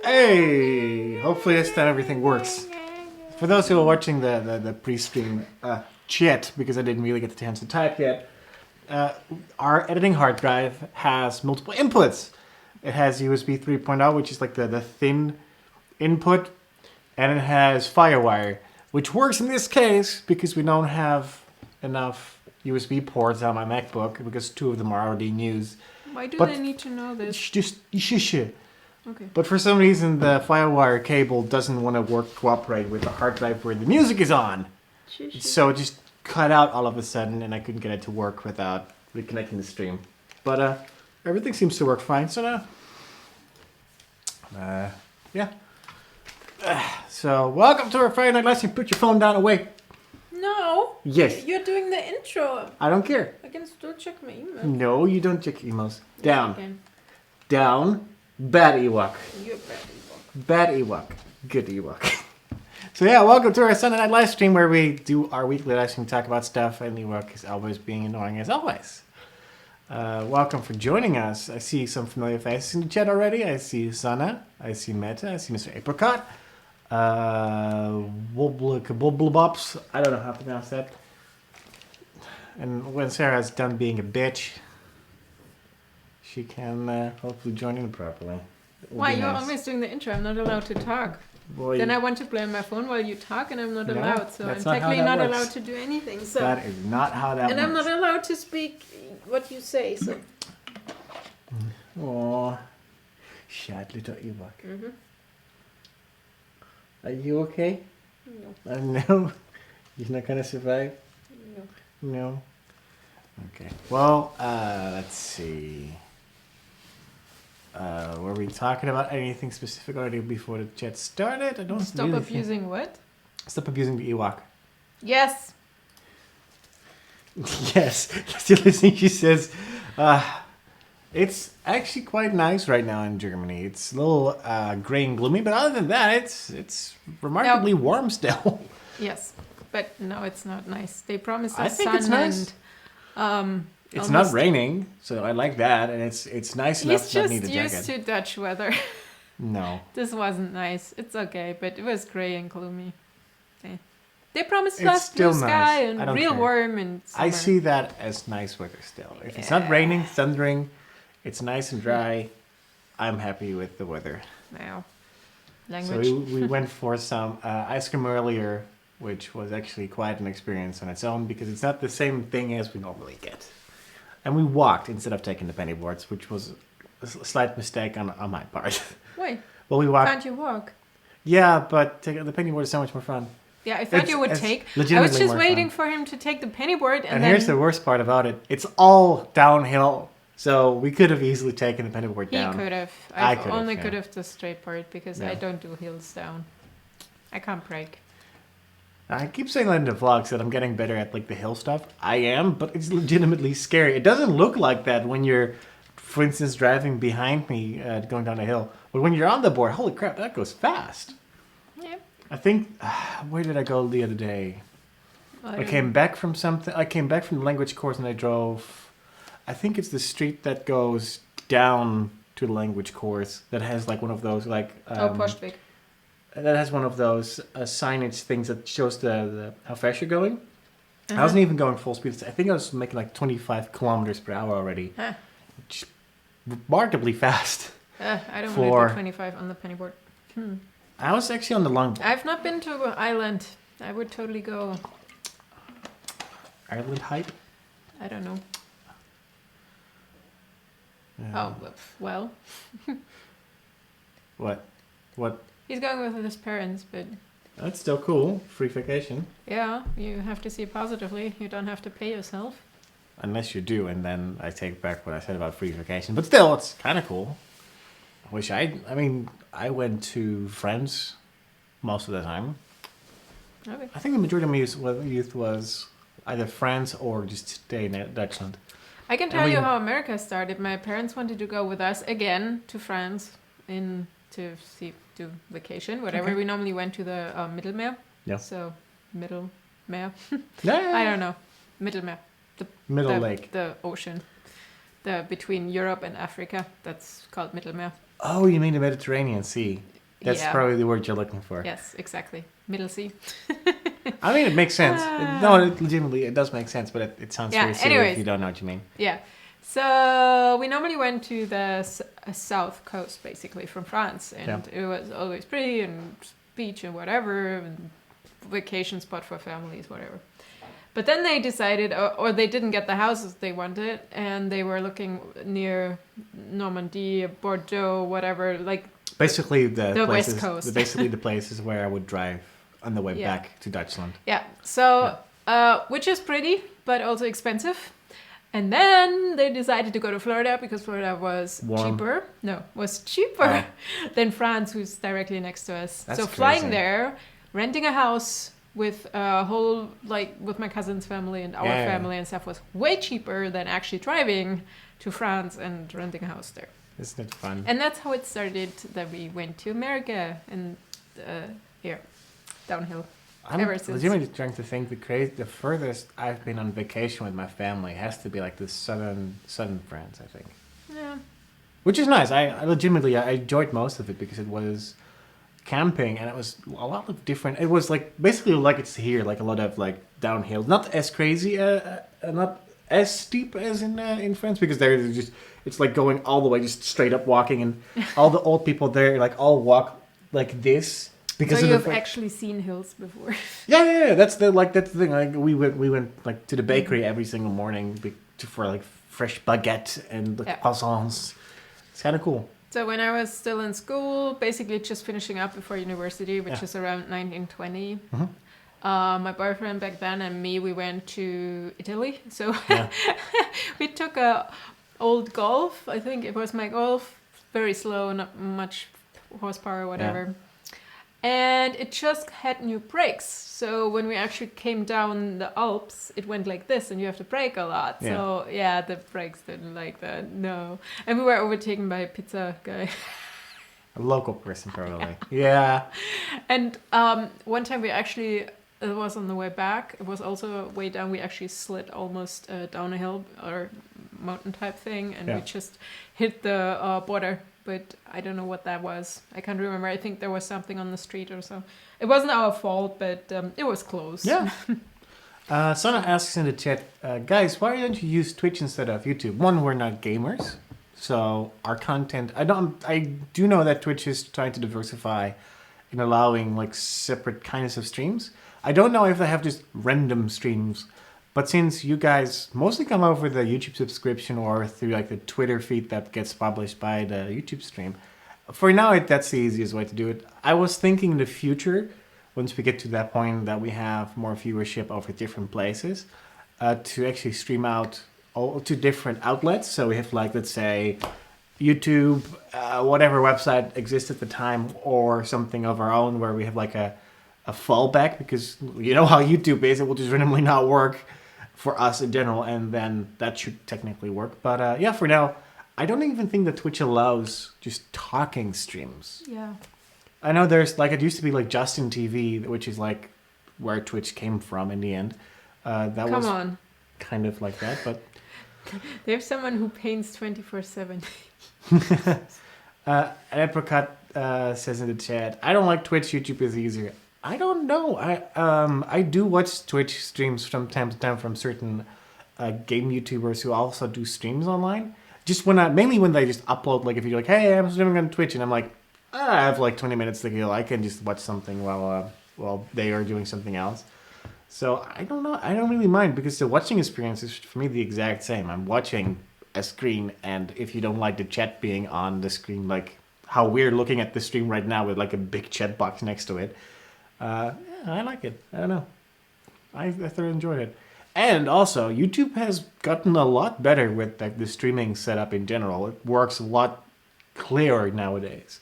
Hey! Hopefully this time everything works. For those who are watching the pre-stream chat, because I didn't really get the chance to type yet, our editing hard drive has multiple inputs. It has USB 3.0, which is like the thin input, and it has Firewire, which works in this case because we don't have enough USB ports on my MacBook because 2 of them are already in use. Why do they need to know this? Just shush. Okay. But for some reason, the Firewire cable doesn't want to cooperate with the hard drive where the music is on. So it just cut out all of a sudden, and I couldn't get it to work without reconnecting the stream. But everything seems to work fine. So now, yeah. So welcome to our Friday Night Live Stream. Put your phone down away. No. Yes. You're doing the intro. I don't care. I can still check my email. No, you don't check emails. Down. Okay. Down. Bad Ewok. You're bad Ewok. Bad Ewok. Good Ewok. So yeah, welcome to our Sunday night live stream where we do our weekly live stream, talk about stuff, and Ewok is always being annoying as always. Welcome for joining us. I see some familiar faces in the chat already. I see Sana. I see Meta. I see Mr. Apricot. Wobblebops. I don't know how to pronounce that. And when Sarah's done being a bitch, she can hopefully join in properly. Why? You're always doing the intro. I'm not allowed to talk. Well, then I want to play on my phone while you talk, and I'm not allowed. So I'm technically not allowed to do anything. So that is not how that works. And I'm not allowed to speak what you say. So. Oh, sad little Ewok. Mm-hmm. Are you okay? No. No. You're not gonna survive? No. No. Okay. Well, let's see. Were we talking about anything specific already before the chat started? I don't Stop really abusing what? Stop abusing the Ewok. Yes. Yes. Still listening, she says, it's actually quite nice right now in Germany. It's a little gray and gloomy, but other than that, it's remarkably warm still. Yes, but no, it's not nice. They promised us I think sun it's nice. and it's not raining, so I like that, and it's nice enough to not need a jacket. He's just used to Dutch weather. No. This wasn't nice. It's okay, but it was grey and gloomy. They promised us blue sky and real warm and summer. I see that as nice weather still. If it's not raining, thundering, it's nice and dry, I'm happy with the weather. Wow. Language. So we went for some ice cream earlier, which was actually quite an experience on its own because it's not the same thing as we normally get. And we walked instead of taking the penny boards, which was a slight mistake on my part. Wait. Well, we walked. Can't you walk? Yeah, but taking the penny board is so much more fun. Yeah, I thought you would take. I was just waiting for him to take the penny board, and then here's the worst part about it: it's all downhill. So we could have easily taken the penny board down. He could have. I only could have the straight part because I don't do hills down. I can't break. I keep saying that in the vlogs that I'm getting better at like the hill stuff. I am, but it's legitimately scary. It doesn't look like that when you're, for instance, driving behind me going down a hill. But when you're on the board, holy crap, that goes fast. Yeah. I think, where did I go the other day? I came back from something. I came back from the language course and I drove. I think it's the street that goes down to the language course that has like one of those like. Postfach. That has one of those signage things that shows the how fast you're going. I wasn't even going full speed. I think I was making like 25 kilometers per hour already. Which is remarkably fast. I don't want to do 25 on the penny board. I was actually on the long board. I've not been to Ireland. I would totally go. Ireland height? I don't know. Oh, well. What? He's going with his parents, but... That's still cool. Free vacation. Yeah, you have to see it positively. You don't have to pay yourself. Unless you do, and then I take back what I said about free vacation. But still, it's kind of cool. I went to France most of the time. Okay. I think the majority of my youth was either France or just stay in Dutchland. I can tell you how America started. My parents wanted to go with us again to France to do vacation, whatever. Okay. We normally went to the Mittelmeer. Yeah. So, Mittelmeer. Yeah. I don't know. Mittelmeer. Middle Lake. The ocean. Between Europe and Africa. That's called Mittelmeer. Oh, you mean the Mediterranean Sea? That's Yeah. probably the word you're looking for. Yes, exactly. Middle Sea. I mean, it makes sense. Legitimately, it does make sense, but it sounds Yeah, very silly anyways. if you don't know what you mean. Yeah. So we normally went to the south coast, basically, from France. And it was always pretty and beach and whatever, and vacation spot for families, whatever. But then they decided, or they didn't get the houses they wanted, and they were looking near Normandy, Bordeaux, whatever, like basically the places, West Coast. Basically the places where I would drive on the way back to Dutchland. Yeah. So, which is pretty, but also expensive. And then they decided to go to Florida because Florida was cheaper. No, was cheaper than France, who's directly next to us. That's so crazy. flying there, renting a house with a whole, like with my cousin's family and our family and stuff, was way cheaper than actually driving to France and renting a house there. Isn't it fun? And that's how it started, that we went to America and here, downhill. I'm legitimately trying to think the furthest I've been on vacation with my family has to be like the southern France, I think. Yeah. Which is nice. I legitimately I enjoyed most of it because it was camping and it was a lot of different. It was like basically like it's here, like a lot of like downhill, not as crazy, not as steep as in France because they're just it's like going all the way, just straight up walking, and all the old people there like all walk like this. Because so you've actually seen hills before. Yeah. That's the thing. Like we went like to the bakery every single morning for like fresh baguette and croissants. It's kind of cool. So when I was still in school, basically just finishing up before university, which is around 1920, my boyfriend back then and me, we went to Italy. So we took a old Golf. I think it was my Golf, very slow, not much horsepower or whatever. Yeah. And it just had new brakes. So when we actually came down the Alps, it went like this and you have to brake a lot. Yeah. So yeah, the brakes didn't like that, no. And we were overtaken by a pizza guy. A local person, probably. Yeah. And one time we actually, it was on the way back. It was also way down. We actually slid almost down a hill or mountain type thing. And we just hit the border. But I don't know what that was. I can't remember. I think there was something on the street or so. It wasn't our fault, but it was close. Yeah. Sara asks in the chat, guys, why don't you use Twitch instead of YouTube? One, we're not gamers, so our content. I do know that Twitch is trying to diversify in allowing like separate kinds of streams. I don't know if they have just random streams. But since you guys mostly come over the YouTube subscription or through like the Twitter feed that gets published by the YouTube stream, for now that's the easiest way to do it. I was thinking in the future, once we get to that point that we have more viewership over different places, to actually stream out all to different outlets. So we have like, let's say, YouTube, whatever website exists at the time, or something of our own where we have like a fallback, because you know how YouTube is, it will just randomly not work for us in general, and then that should technically work. But yeah, for now, I don't even think that Twitch allows just talking streams. Yeah. I know there's like, it used to be like Justin TV, which is like where Twitch came from in the end. Come on. Kind of like that, but... There's someone who paints 24/7. Apricot says in the chat, I don't like Twitch, YouTube is easier. I don't know. I do watch Twitch streams from time to time from certain game YouTubers who also do streams online. Just mainly when they just upload, like if you're like, hey, I'm streaming on Twitch, and I'm like, I have like 20 minutes to kill. I can just watch something while they are doing something else. So I don't know. I don't really mind, because the watching experience is for me the exact same. I'm watching a screen, and if you don't like the chat being on the screen, like how we're looking at the stream right now with like a big chat box next to it, yeah, I like it. I don't know. I thoroughly enjoyed it. And also, YouTube has gotten a lot better with like the streaming setup in general. It works a lot clearer nowadays.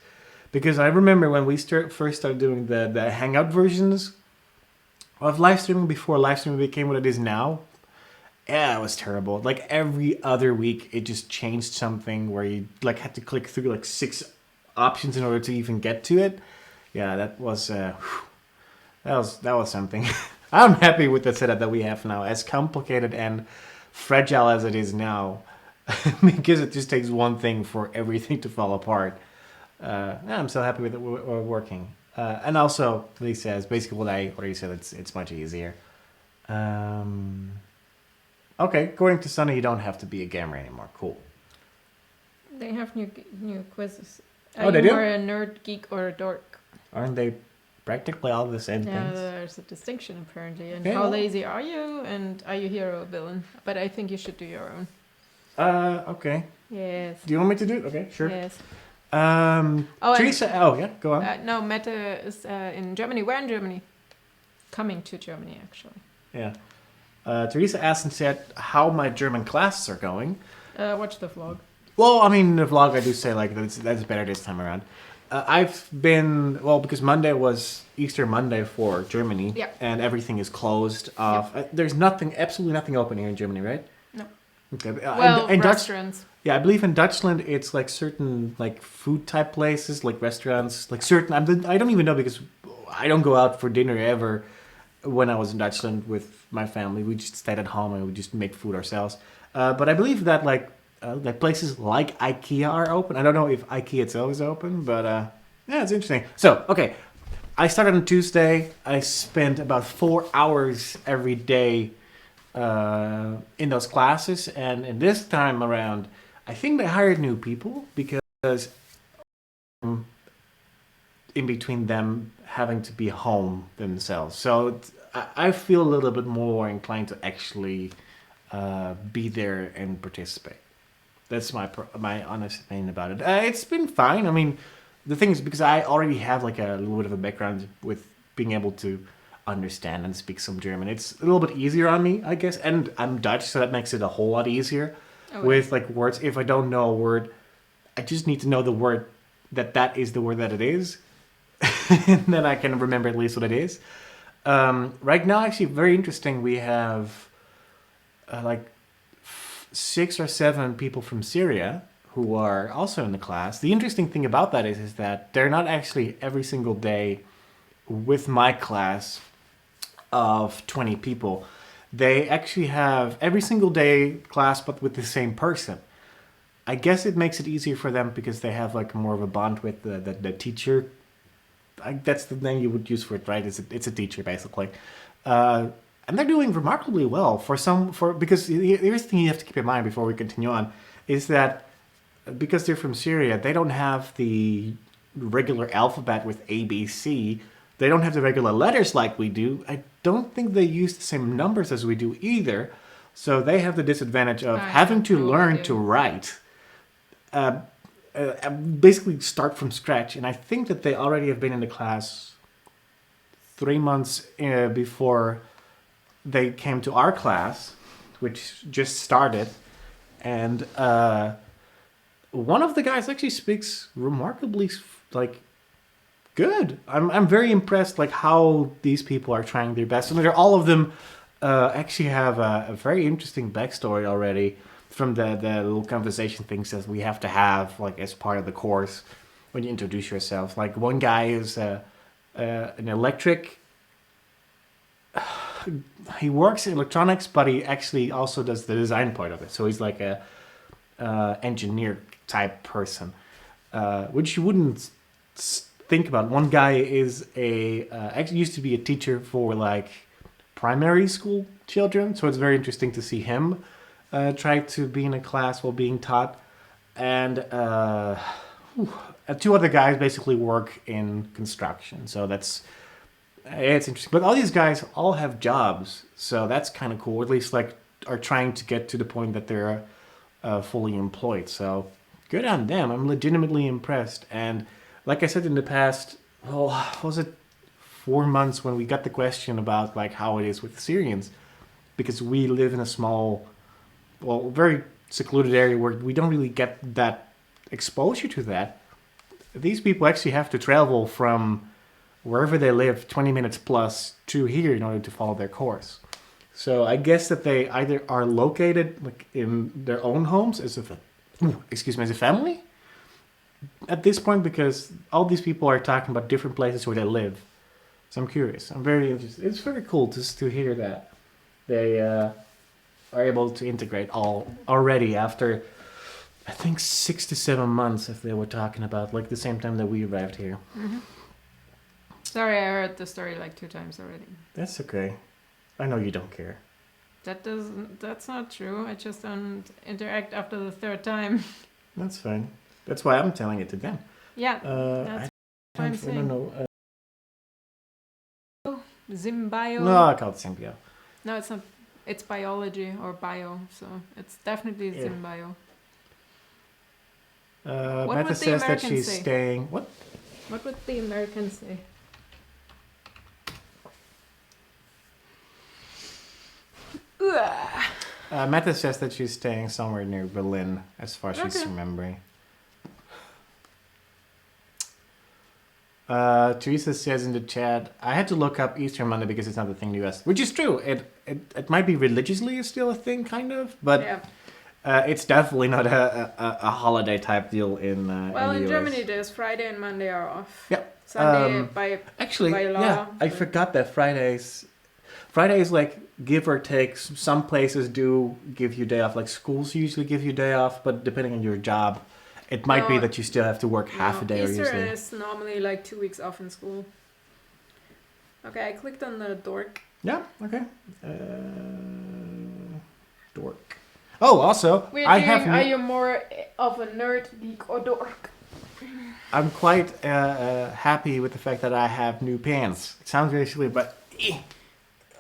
Because I remember when we first started doing the Hangout versions of live streaming, before live streaming became what it is now. Yeah, it was terrible. Like every other week, it just changed something where you like had to click through like 6 options in order to even get to it. Yeah, that was something. I'm happy with the setup that we have now, as complicated and fragile as it is now, because it just takes one thing for everything to fall apart. I'm so happy with it working. And also, he says basically what I already said. It's much easier. Okay, according to Sunny, you don't have to be a gamer anymore. Cool. They have new quizzes. Oh, they you do? more a nerd, geek, or a dork? Aren't they practically all the same Yeah, things? there's a distinction apparently. And Okay, how well. lazy are you? And are you hero or villain? But I think you should do your own. Okay. Yes. Do you want me to do it? Okay, sure. Yes. Teresa, yeah, go on. No, Meta is in Germany. Where in Germany? Coming to Germany, actually. Yeah. Teresa asked and said how my German classes are going. Watch the vlog. Well, I mean, the vlog I do say like that's better this time around. I've been because Monday was Easter Monday for Germany, Yeah. and everything is closed off. There's absolutely nothing open here in Germany, right? No. Okay. Well, in restaurants. Yeah, I believe in Dutchland it's like certain like food type places, like restaurants, like certain. I don't even know because I don't go out for dinner ever. When I was in Dutchland with my family, we just stayed at home and we just make food ourselves. But I believe that like places like IKEA are open. I don't know if IKEA itself is open, but yeah, it's interesting. So okay, I started on Tuesday. I spent about 4 hours every day in those classes, and in this time around, I think they hired new people because in between them having to be home themselves. So I feel a little bit more inclined to actually be there and participate. That's my honest opinion about it. It's been fine. I mean, the thing is because I already have like a little bit of a background with being able to understand and speak some German. It's a little bit easier on me, I guess. And I'm Dutch, so that makes it a whole lot easier with like words. If I don't know a word, I just need to know the word that is the word that it is. And then I can remember at least what it is. Right now, actually, very interesting. We have like 6 or 7 people from Syria who are also in the class. The interesting thing about that is that they're not actually every single day with my class of 20 people. They actually have every single day class, but with the same person. I guess it makes it easier for them because they have like more of a bond with the teacher. That's the name you would use for it, right? It's a teacher basically, and they're doing remarkably well because here's the thing you have to keep in mind before we continue on is that because they're from Syria, they don't have the regular alphabet with A, B, C. They don't have the regular letters like we do. I don't think they use the same numbers as we do either. So they have the disadvantage of having to learn to write. Basically start from scratch. And I think that they already have been in the class 3 months before they came to our class, which just started. And one of the guys actually speaks remarkably like good. I'm very impressed like how these people are trying their best. And all of them actually have a very interesting backstory already from the little conversation things that we have to have like as part of the course when you introduce yourself. Like one guy is an electric. He works in electronics, but he actually also does the design part of it. So he's like a engineer type person, which you wouldn't think about. One guy is actually used to be a teacher for like primary school children, so it's very interesting to see him try to be in a class while being taught. And 2 other guys basically work in construction, so it's interesting. But all these guys all have jobs, so that's kind of cool. At least like are trying to get to the point that they're fully employed. So good on them. I'm legitimately impressed. And like I said in the past, was it 4 months when we got the question about like how it is with the Syrians, because we live in a small, very secluded area where we don't really get that exposure to that. These people actually have to travel from wherever they live 20 minutes plus to here in order to follow their course. So I guess that they either are located like in their own homes as a family at this point, because all these people are talking about different places where they live. So I'm curious. I'm very interested. It's very cool to hear that they are able to integrate all already after I think 6 to 7 months if they were talking about, like the same time that we arrived here. Mm-hmm. Sorry, I heard the story like 2 times already. That's okay. I know you don't care. That's not true. I just don't interact after the 3rd time. That's fine. That's why I'm telling it to them. Yeah, that's what I'm saying. I don't know. Zimbio. No, I call it Symbio. No, it's not. It's biology or bio, so it's definitely Zimbio. What Meta would the says that Americans she's say? staying. What? What would the Americans say? Meta says that she's staying somewhere near Berlin, as far as she's remembering. Teresa says in the chat, I had to look up Easter Monday because it's not a thing in the US. Which is true. It might be religiously still a thing, kind of, but it's definitely not a holiday type deal in well, in the US. Germany, there's Friday and Monday are off. Yeah. Sunday by law. Yeah, I forgot that Fridays, like, give or take, some places do give you day off. Like, schools usually give you day off, but depending on your job, it might be that you still have to work half a day Easter or usually. is normally like 2 weeks off in school. Okay, I clicked on the dork. Yeah, okay. Dork. Oh, also, Are you more of a nerd, geek, or dork? I'm quite happy with the fact that I have new pants. It sounds very silly, but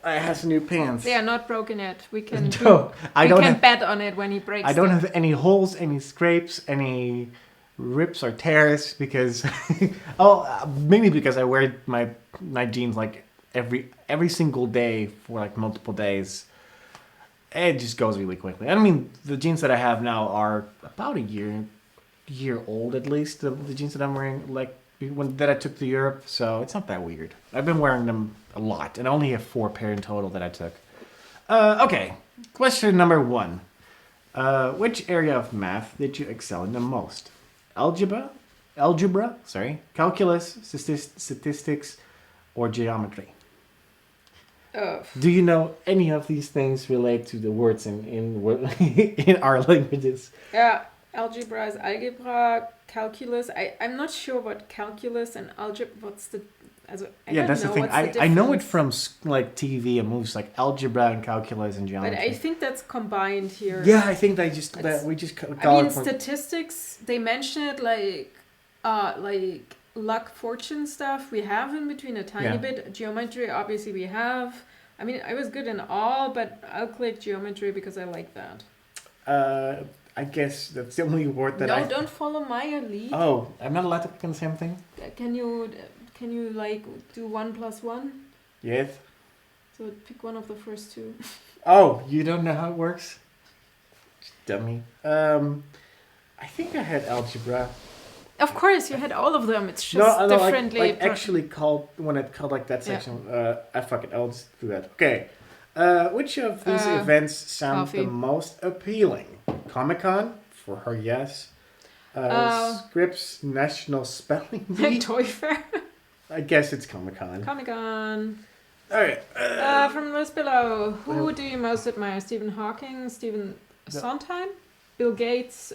I have some new pants. They are not broken yet. We can bet on it when he breaks I don't have any holes, any scrapes, any rips or tears because mainly because I wear my jeans like every single day for like multiple days. It just goes really quickly. I mean, the jeans that I have now are about a year old at least. The jeans that I'm wearing, like that I took to Europe, so it's not that weird. I've been wearing them a lot, and I only have 4 pair in total that I took. Okay, question number 1. Which area of math did you excel in the most? Algebra, calculus, statistics, or geometry? Do you know any of these things relate to the words in our languages? Yeah, algebra is algebra, calculus. I'm not sure what calculus and algebra. What's the? That's the thing. I know it from like TV and movies, like algebra and calculus and geometry. But I think that's combined here. Yeah, I think we just call it. Statistics. They mention it like luck, fortune stuff. We have in between a tiny bit. Geometry, obviously, we have. I mean, I was good in all, but I'll click geometry because I like that. I guess that's the only word that I... No, don't follow my lead. Oh, I'm not allowed to pick on the same thing? Can you like do 1 + 1? Yes. So pick one of the first 2. Oh, you don't know how it works? Dummy. I think I had algebra. Of course, you had all of them. It's just differently. Like actually called when it called like that section. Fuck it, I'll just do that. Okay. Which of these events sound the most appealing? Comic-Con for her, yes. Scripps National Spelling Bee. Toy Fair. I guess it's Comic-Con. Comic-Con. All right. From Liz below, who do you most admire? Stephen Hawking, Stephen Sondheim, Bill Gates,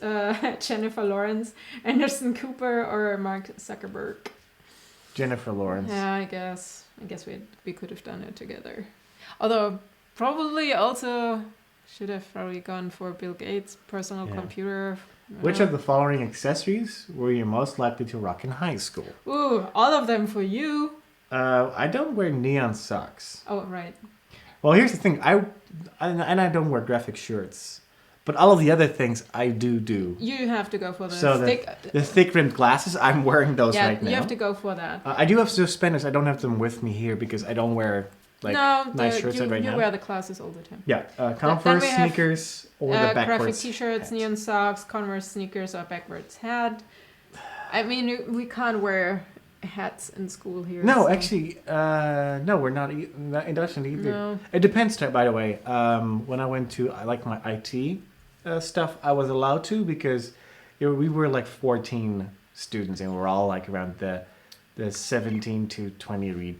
Jennifer Lawrence, Anderson Cooper, or Mark Zuckerberg? Jennifer Lawrence. Yeah, I guess we could have done it together. Although probably also should have probably gone for Bill Gates' personal computer. Which of the following accessories were you most likely to rock in high school? Ooh, all of them for you. I don't wear neon socks. Oh, right. Well, here's the thing. I don't wear graphic shirts. But all of the other things I do. You have to go for the thick... the thick-rimmed glasses, I'm wearing those right now. Yeah, you have to go for that. I do have suspenders. I don't have them with me here because I don't wear nice shirts right now. You wear the glasses all the time. Yeah, Converse sneakers or the backwards graphic t-shirts, neon socks, Converse sneakers, or backwards hat. I mean, we can't wear hats in school here. No, so. actually, no, we're not in Dutchland either. No. It depends, by the way. When I went to my IT stuff, I was allowed to because we were like 14 students and we're all like around the 17 to 20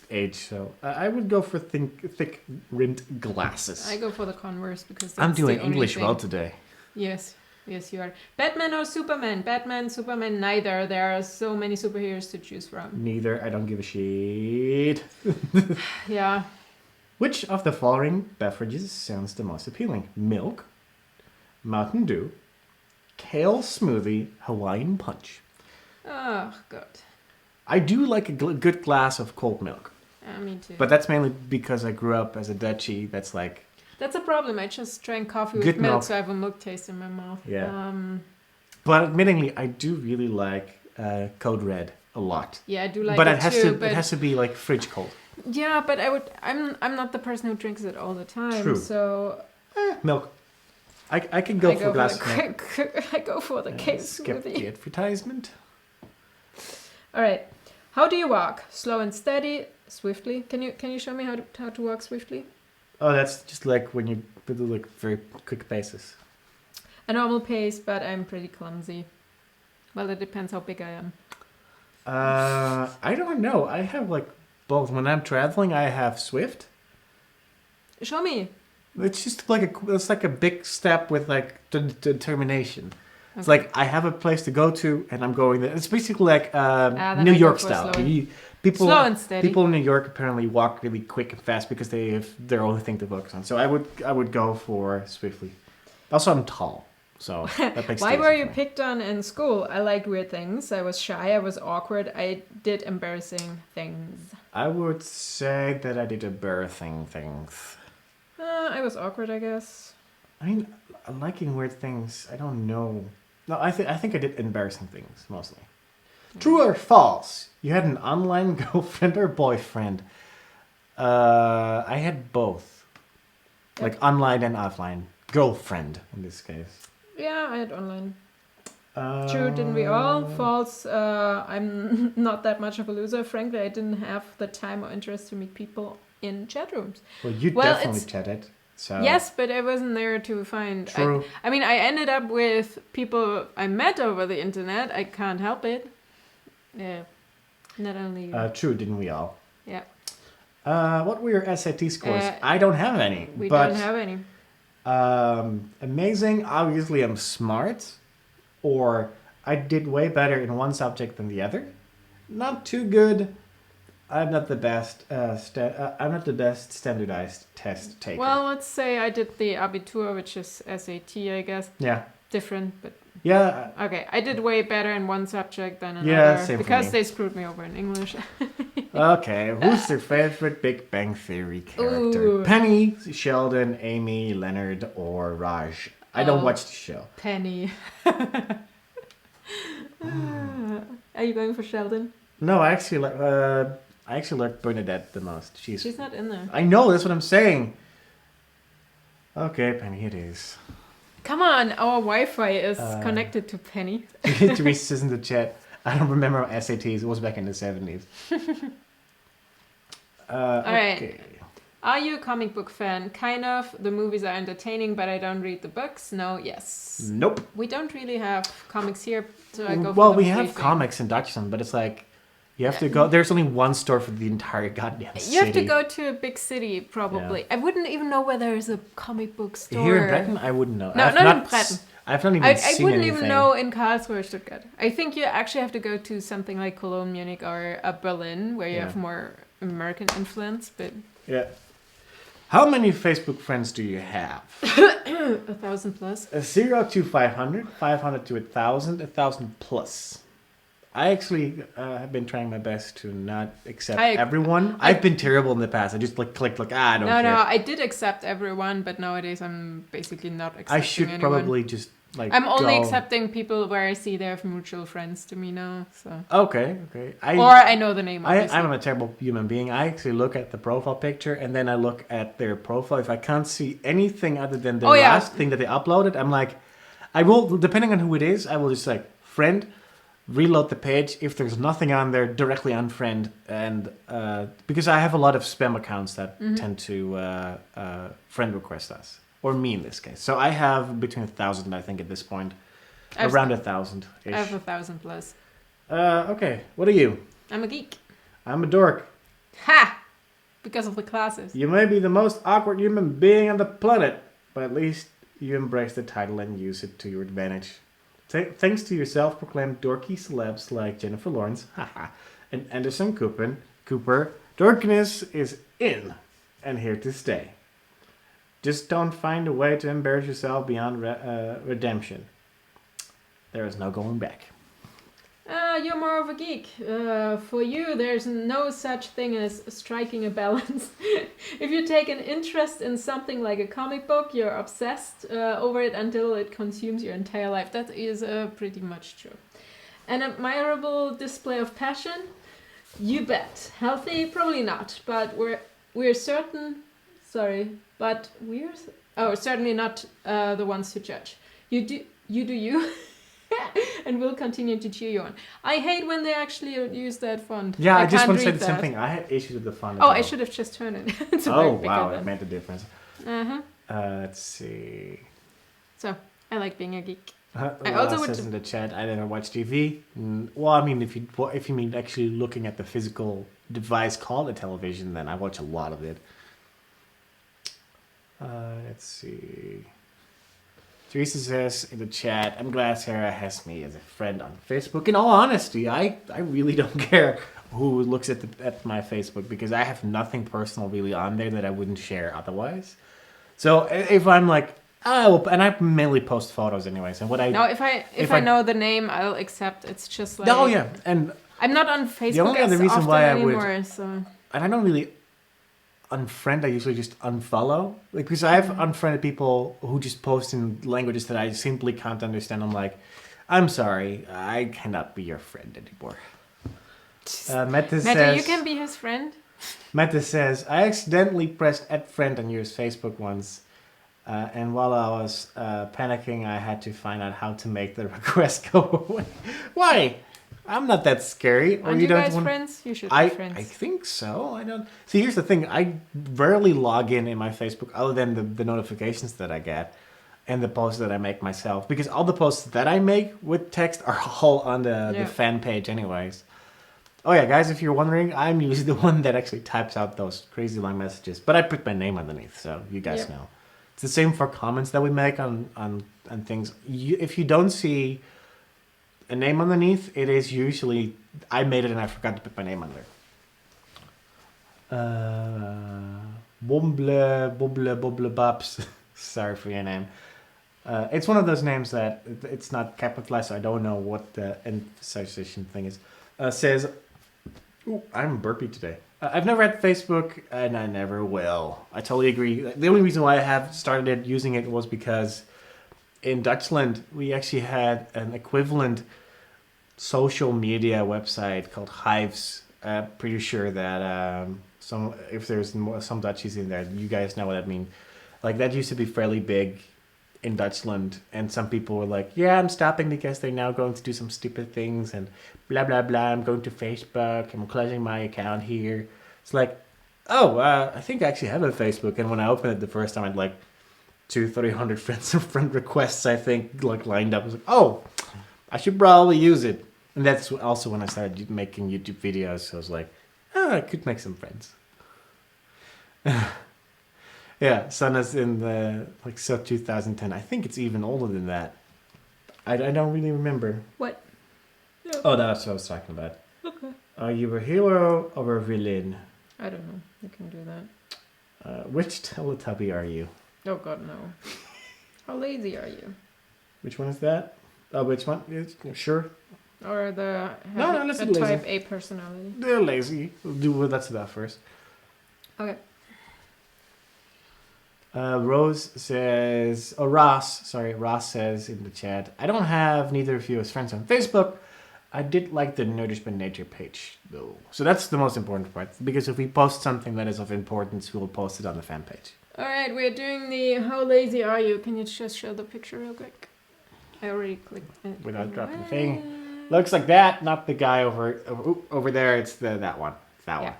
age. So I would go for thick rimmed glasses. I go for the Converse because I'm doing English well today. Yes. Yes, you are. Batman or Superman? Batman, Superman, neither. There are so many superheroes to choose from. Neither. I don't give a shit. Yeah. Which of the following beverages sounds the most appealing? Milk, Mountain Dew, Kale Smoothie, Hawaiian Punch. Oh, God. I do like a good glass of cold milk. Me too. But that's mainly because I grew up as a Dutchie. That's like... That's a problem. I just drank coffee Good with milk, milk. so I have a milk taste in my mouth. Yeah. But admittingly, I do really like Code Red a lot. Yeah, I do like but it too. It has to be like fridge cold. Yeah, but I'm not the person who drinks it all the time. True. So Milk. I can go for a glass of milk. I go for the case Skip the smoothie. advertisement. All right. How do you walk? Slow and steady, swiftly. Can you show me how to walk swiftly? Oh, that's just like when you do like very quick paces. A normal pace, but I'm pretty clumsy. Well, it depends how big I am. I don't know. I have like both. When I'm traveling, I have Swift. Show me. It's just like a big step with like determination. Okay. It's like I have a place to go to, and I'm going there. It's basically like New York style. Slow and steady. People in New York apparently walk really quick and fast because they have their own thing to focus on. So I would go for swiftly. Also, I'm tall, so that makes. Why were you picked on in school? I liked weird things. I was shy. I was awkward. I did embarrassing things. I would say that I did embarrassing things. I was awkward, I guess. I mean, liking weird things. I don't know. No, I think I did embarrassing things mostly. True or false? You had an online girlfriend or boyfriend? I had both. Yep. Like online and offline. Girlfriend in this case. Yeah, I had online. True, didn't we all? False, I'm not that much of a loser. Frankly, I didn't have the time or interest to meet people in chat rooms. Well, you definitely chatted. So. Yes, but I wasn't there to find... True. I mean, I ended up with people I met over the internet. I can't help it. Yeah. Not only you. True, didn't we all? Yeah. What were your SAT scores? I don't have any. We don't have any. Amazing. Obviously, I'm smart. Or I did way better in one subject than the other. Not too good. I'm not the best. I'm not the best standardized test taker. Well, let's say I did the Abitur, which is SAT, I guess. Yeah. Different, but yeah. Okay, I did way better in one subject than another. Yeah, same because for me. they screwed me over in English. Okay, who's your favorite Big Bang Theory character? Ooh. Penny, Sheldon, Amy, Leonard, or Raj? I don't watch the show. Penny. Are you going for Sheldon? No, I actually like Bernadette the most. She's not in there. I know, that's what I'm saying. Okay, Penny, it is. Come on, our Wi-Fi is connected to Penny. Teresa says in the chat, I don't remember SATs. It was back in the 70s. Alright. Okay. Are you a comic book fan? Kind of. The movies are entertaining, but I don't read the books. No, yes. Nope. We don't really have comics here, so I go for Well, the we movie have thing. comics in Dutchland, but it's like, you have to go, there's only one store for the entire goddamn city. You have to go to a big city, probably. Yeah. I wouldn't even know where there is a comic book store. Here in Bretten, I wouldn't know. No, not in Bretten. I've not even seen I wouldn't anything. even know in Karlsruhe or Stuttgart. I think you actually have to go to something like Cologne, Munich, or Berlin, where you have more American influence. But yeah. How many Facebook friends do you have? 1,000 plus. 0 to 500, 500 to 1,000, 1,000 plus. I actually have been trying my best to not accept everyone. I've been terrible in the past. I just click, I don't care. No, I did accept everyone, but nowadays I'm basically not accepting I should anyone. probably just I'm only accepting people where I see they have mutual friends to me now. So. Okay. Or I know the name, obviously. I'm a terrible human being. I actually look at the profile picture and then I look at their profile. If I can't see anything other than the last thing that they uploaded, I'm like, I will, depending on who it is, I will just like, friend, reload the page. If there's nothing on there, directly unfriend. And because I have a lot of spam accounts that tend to friend request us. Or me in this case. So I have between 1,000, I think, at this point. Around 1,000-ish. I have 1,000 plus. Okay, what are you? I'm a geek. I'm a dork. Ha! Because of the classes. You may be the most awkward human being on the planet, but at least you embrace the title and use it to your advantage. Thanks to your self-proclaimed dorky celebs like Jennifer Lawrence and Anderson Cooper, dorkiness is in and here to stay. Just don't find a way to embarrass yourself beyond redemption. There is no going back. You're more of a geek. For you, there's no such thing as striking a balance. If you take an interest in something like a comic book, you're obsessed over it until it consumes your entire life. That is pretty much true. An admirable display of passion? You bet. Healthy? Probably not. But we're certain... Sorry. But certainly not the ones who judge. You do you. And we'll continue to cheer you on. I hate when they actually use that font. Yeah, I just want to say the same thing. I had issues with the font. I should have just turned it. It's wow, it made a difference. Uh-huh. Let's see. So, I like being a geek. I also says in the chat, I never watch TV. Well, I mean, if you mean actually looking at the physical device called a television, then I watch a lot of it. Let's see. Teresa says in the chat, I'm glad Sarah has me as a friend on Facebook. In all honesty, I really don't care who looks at my Facebook because I have nothing personal really on there that I wouldn't share otherwise. So if I'm like, and I mainly post photos anyways. And if I know the name, I'll accept. It's just like... Oh, yeah. And I'm not on Facebook the only other reason why anymore, so... And I don't really... unfriend, I usually just unfollow. Like, because I've unfriended people who just post in languages that I simply can't understand. I'm like, I'm sorry, I cannot be your friend anymore. Mette says, you can be his friend. Mette says, I accidentally pressed add friend on your Facebook once. And while I was panicking, I had to find out how to make the request go away. Why? I'm not that scary. Aren't you guys friends? You should be friends. I think so. I don't... See, here's the thing. I rarely log in my Facebook other than the notifications that I get and the posts that I make myself. Because all the posts that I make with text are all on the fan page anyways. Oh yeah, guys, if you're wondering, I'm usually the one that actually types out those crazy long messages. But I put my name underneath, so you guys know. It's the same for comments that we make on things. If you don't see... a name underneath, it is usually I made it and I forgot to put my name under. Bobble Babs. Sorry for your name. It's one of those names that it's not capitalized, so I don't know what the emphasization thing is. Says, ooh, I'm burpy today. I've never had Facebook and I never will. I totally agree. The only reason why I have started using it was because in Dutchland, we actually had an equivalent social media website called Hives. Pretty sure that if there's some Dutchies in there, you guys know what that means. Like, that used to be fairly big in Dutchland, and some people were like, yeah, I'm stopping because they're now going to do some stupid things, and blah, blah, blah, I'm going to Facebook, I'm closing my account here. It's like, I think I actually have a Facebook, and when I opened it the first time, I had like 200-300 friend requests, I think, like lined up. I was like, I should probably use it. And that's also when I started making YouTube videos. So I was like, I could make some friends. Yeah, Sana's in the 2010. I think it's even older than that. I don't really remember. What? Yeah. Oh, that's what I was talking about. Okay. Are you a hero or a villain? I don't know. You can do that. Which Teletubby are you? Oh God, no. How lazy are you? Which one is that? Oh, which one? Sure. Or the type A personality. They're lazy. We'll do what that's about first. Okay. Ross says in the chat, I don't have neither of you as friends on Facebook. I did like the NerdishByNature page though. So that's the most important part, because if we post something that is of importance, we will post it on the fan page. Alright, we're doing the how lazy are you? Can you just show the picture real quick? I already clicked it. Without dropping the thing. Looks like that, not the guy over there. It's that one. That one.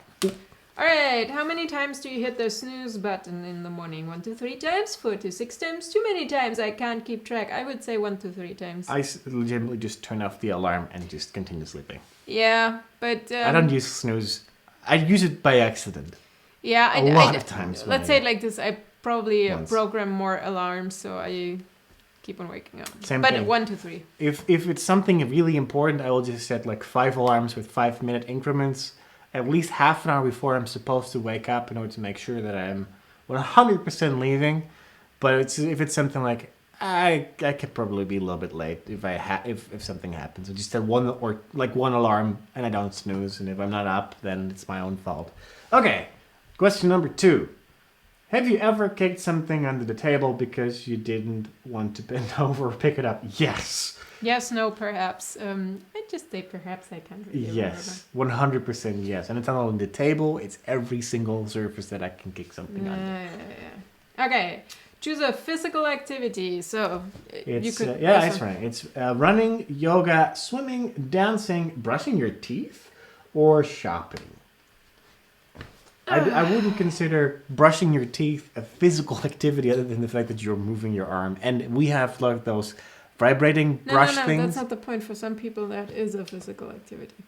Alright, how many times do you hit the snooze button in the morning? 1 to 3 times? 4 to 6 times? Too many times. I can't keep track. I would say 1 to 3 times. I legitimately just turn off the alarm and just continue sleeping. Yeah, but... I don't use snooze. I use it by accident. Yeah, a lot of times. Let's say it like this. I probably Once. program more alarms so I keep on waking up. Same but thing. 1 to 3. If it's something really important, I will just set like 5 alarms with 5-minute increments, at least half an hour before I'm supposed to wake up in order to make sure that I'm 100% leaving. But if it's something like I could probably be a little bit late if something happens. I just set one alarm and I don't snooze, and if I'm not up, then it's my own fault. Okay, question number 2. Have you ever kicked something under the table because you didn't want to bend over or pick it up? Yes. Yes, no, perhaps. I just say perhaps. I can't really Yes, 100% yes. And it's not only the table, it's every single surface that I can kick something under. Yeah. Okay, choose a physical activity. So you could. That's right. It's running, yoga, swimming, dancing, brushing your teeth, or shopping. I wouldn't consider brushing your teeth a physical activity other than the fact that you're moving your arm. And we have like those vibrating brush things. No, that's not the point. For some people, that is a physical activity.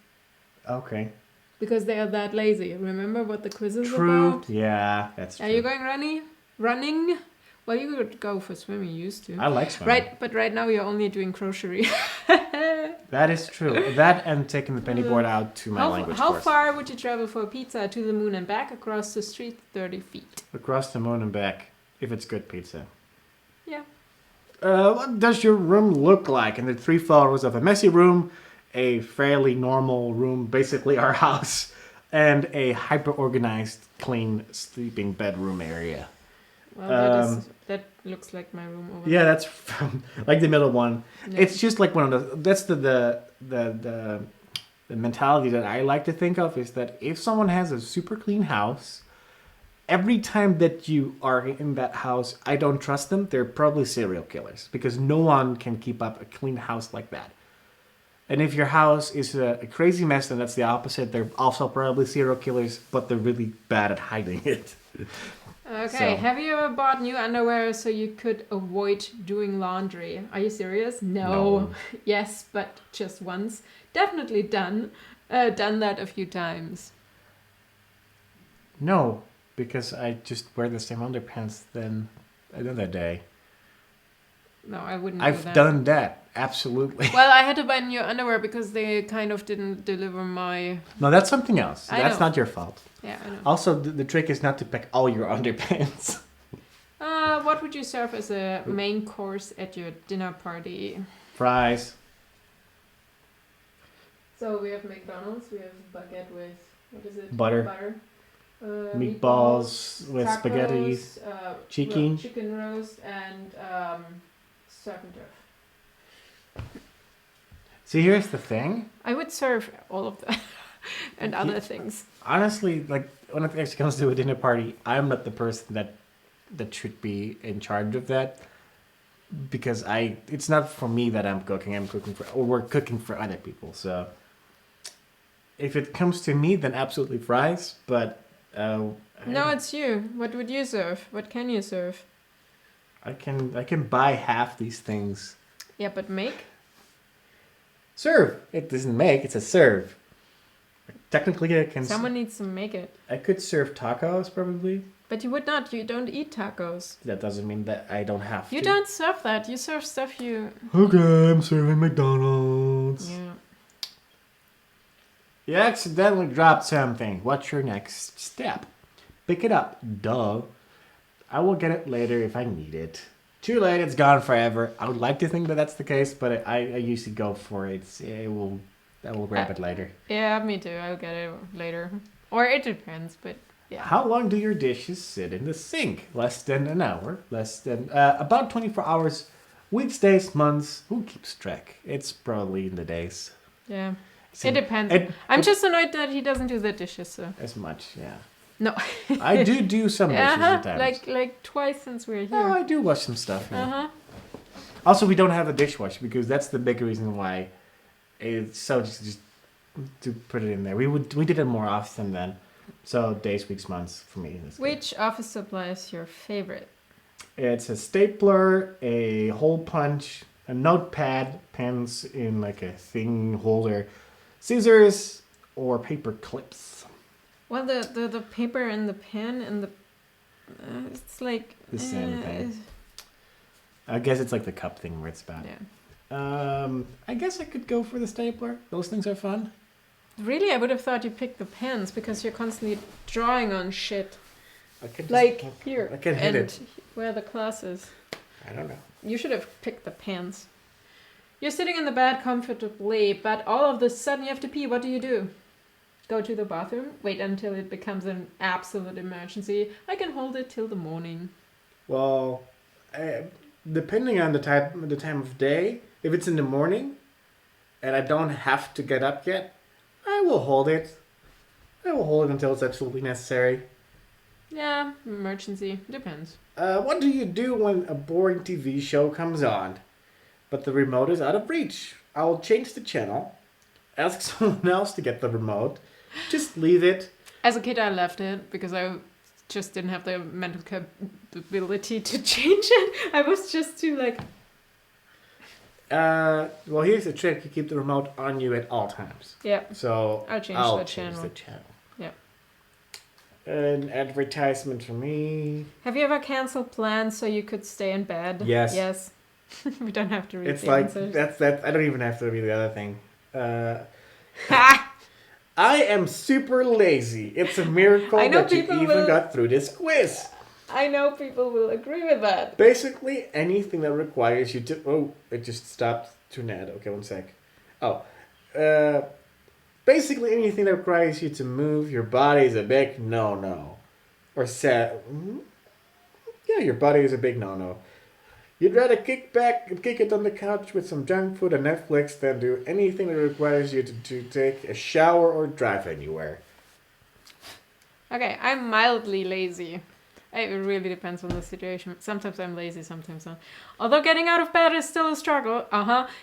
Okay. Because they are that lazy. Remember what the quiz is True. about? Yeah, that's true. Are you going running? Well, you could go for swimming. You used to. I like swimming. Right, but right now you're only doing grocery. That is true. That and taking the penny board out to my language How course. far would you travel for a pizza to the moon and back across the street? 30 feet. Across the moon and back, if it's good pizza. Yeah. What does your room look like? And the 3 photos of a messy room, a fairly normal room, basically our house, and a hyper-organized, clean sleeping bedroom area. Well, that looks like my room over Yeah, there. that's from, like the middle one. Yeah. It's just like one of the. That's the mentality that I like to think of is that if someone has a super clean house, every time that you are in that house, I don't trust them. They're probably serial killers because no one can keep up a clean house like that. And if your house is a crazy mess, then that's the opposite. They're also probably serial killers, but they're really bad at hiding it. Okay, So. have you ever bought new underwear so you could avoid doing laundry? Are you serious? No. Yes, but just once. Definitely done that a few times. No, because I just wear the same underpants than another day. No, I wouldn't do I've that. done that, absolutely. Well, I had to buy new underwear because they kind of didn't deliver my... No, that's something else. I That's know. not your fault. Yeah, I know. Also, the trick is not to pack all your underpants. What would you serve as a main course at your dinner party? Fries. So we have McDonald's, we have baguette with, what is it? Butter. Meatballs with tacos, spaghetti. Chicken. Chicken roast and surf and turf. See, here's the thing. I would serve all of that and other things. Honestly, like, when it actually comes to a dinner party, I'm not the person that should be in charge of that. Because it's not for me that I'm cooking or we're cooking for other people. So if it comes to me, then absolutely fries. But No, it's you. What would you serve? What can you serve? I can buy half these things. Yeah, but make? Serve. It doesn't make. It's a serve. Technically, I can. Someone needs to make it. I could serve tacos probably. But you would not. You don't eat tacos. That doesn't mean that I don't have to. You don't serve that. You serve stuff you... Okay, I'm serving McDonald's. Yeah. You accidentally dropped something. What's your next step? Pick it up. Duh. I will get it later if I need it. Too late, it's gone forever. I would like to think that that's the case, but I usually go for it. I will grab it later. Yeah, me too. I'll get it later. Or it depends, but yeah. How long do your dishes sit in the sink? Less than an hour. Less than... about 24 hours. Weeks, days, months. Who keeps track? It's probably in the days. Yeah. It depends. I'm just annoyed that he doesn't do the dishes, so... As much, yeah. No. I do some dishes at times. Like twice since we're here. Oh, I do wash some stuff. Yeah. Uh-huh. Also, we don't have a dishwasher because that's the big reason why it's so just to put it in there. We did it more often then. So days, weeks, months for me. Which office supply is your favorite? It's a stapler, a hole punch, a notepad, pens in like a thing holder, scissors, or paper clips. Well, the paper and the pen and the It's like the same thing. I guess it's like the cup thing where it's bad. Yeah. I guess I could go for the stapler. Those things are fun. Really, I would have thought you picked the pens because you're constantly drawing on shit. I can Here. I can hit it. Where the class is. I don't know. You should have picked the pens. You're sitting in the bed comfortably, but all of a sudden you have to pee. What do? Go to the bathroom? Wait until it becomes an absolute emergency. I can hold it till the morning. Well, depending on the time of day, if it's in the morning and I don't have to get up yet, I will hold it. I will hold it until it's absolutely necessary. Yeah, emergency. Depends. What do you do when a boring TV show comes on, but the remote is out of reach? I'll change the channel, ask someone else to get the remote, just leave it. As a kid, I left it because I just didn't have the mental capability to change it. I was just too like... Well, here's the trick. You keep the remote on you at all times. Yeah. So I'll change the channel. Yeah. An advertisement for me. Have you ever canceled plans so you could stay in bed? Yes. Yes. We don't have to read it's the like, answers. that's I don't even have to read the other thing. I am super lazy. It's a miracle that you even got through this quiz. I know people will agree with that. Basically, anything that requires you to... Oh, it just stopped to Ned. Okay, one sec. Oh. Basically, anything that requires you to move your body is a big no-no. Or yeah, your body is a big no-no. You'd rather kick it on the couch with some junk food and Netflix than do anything that requires you to take a shower or drive anywhere. Okay, I'm mildly lazy. It really depends on the situation. Sometimes I'm lazy, sometimes not. Although getting out of bed is still a struggle.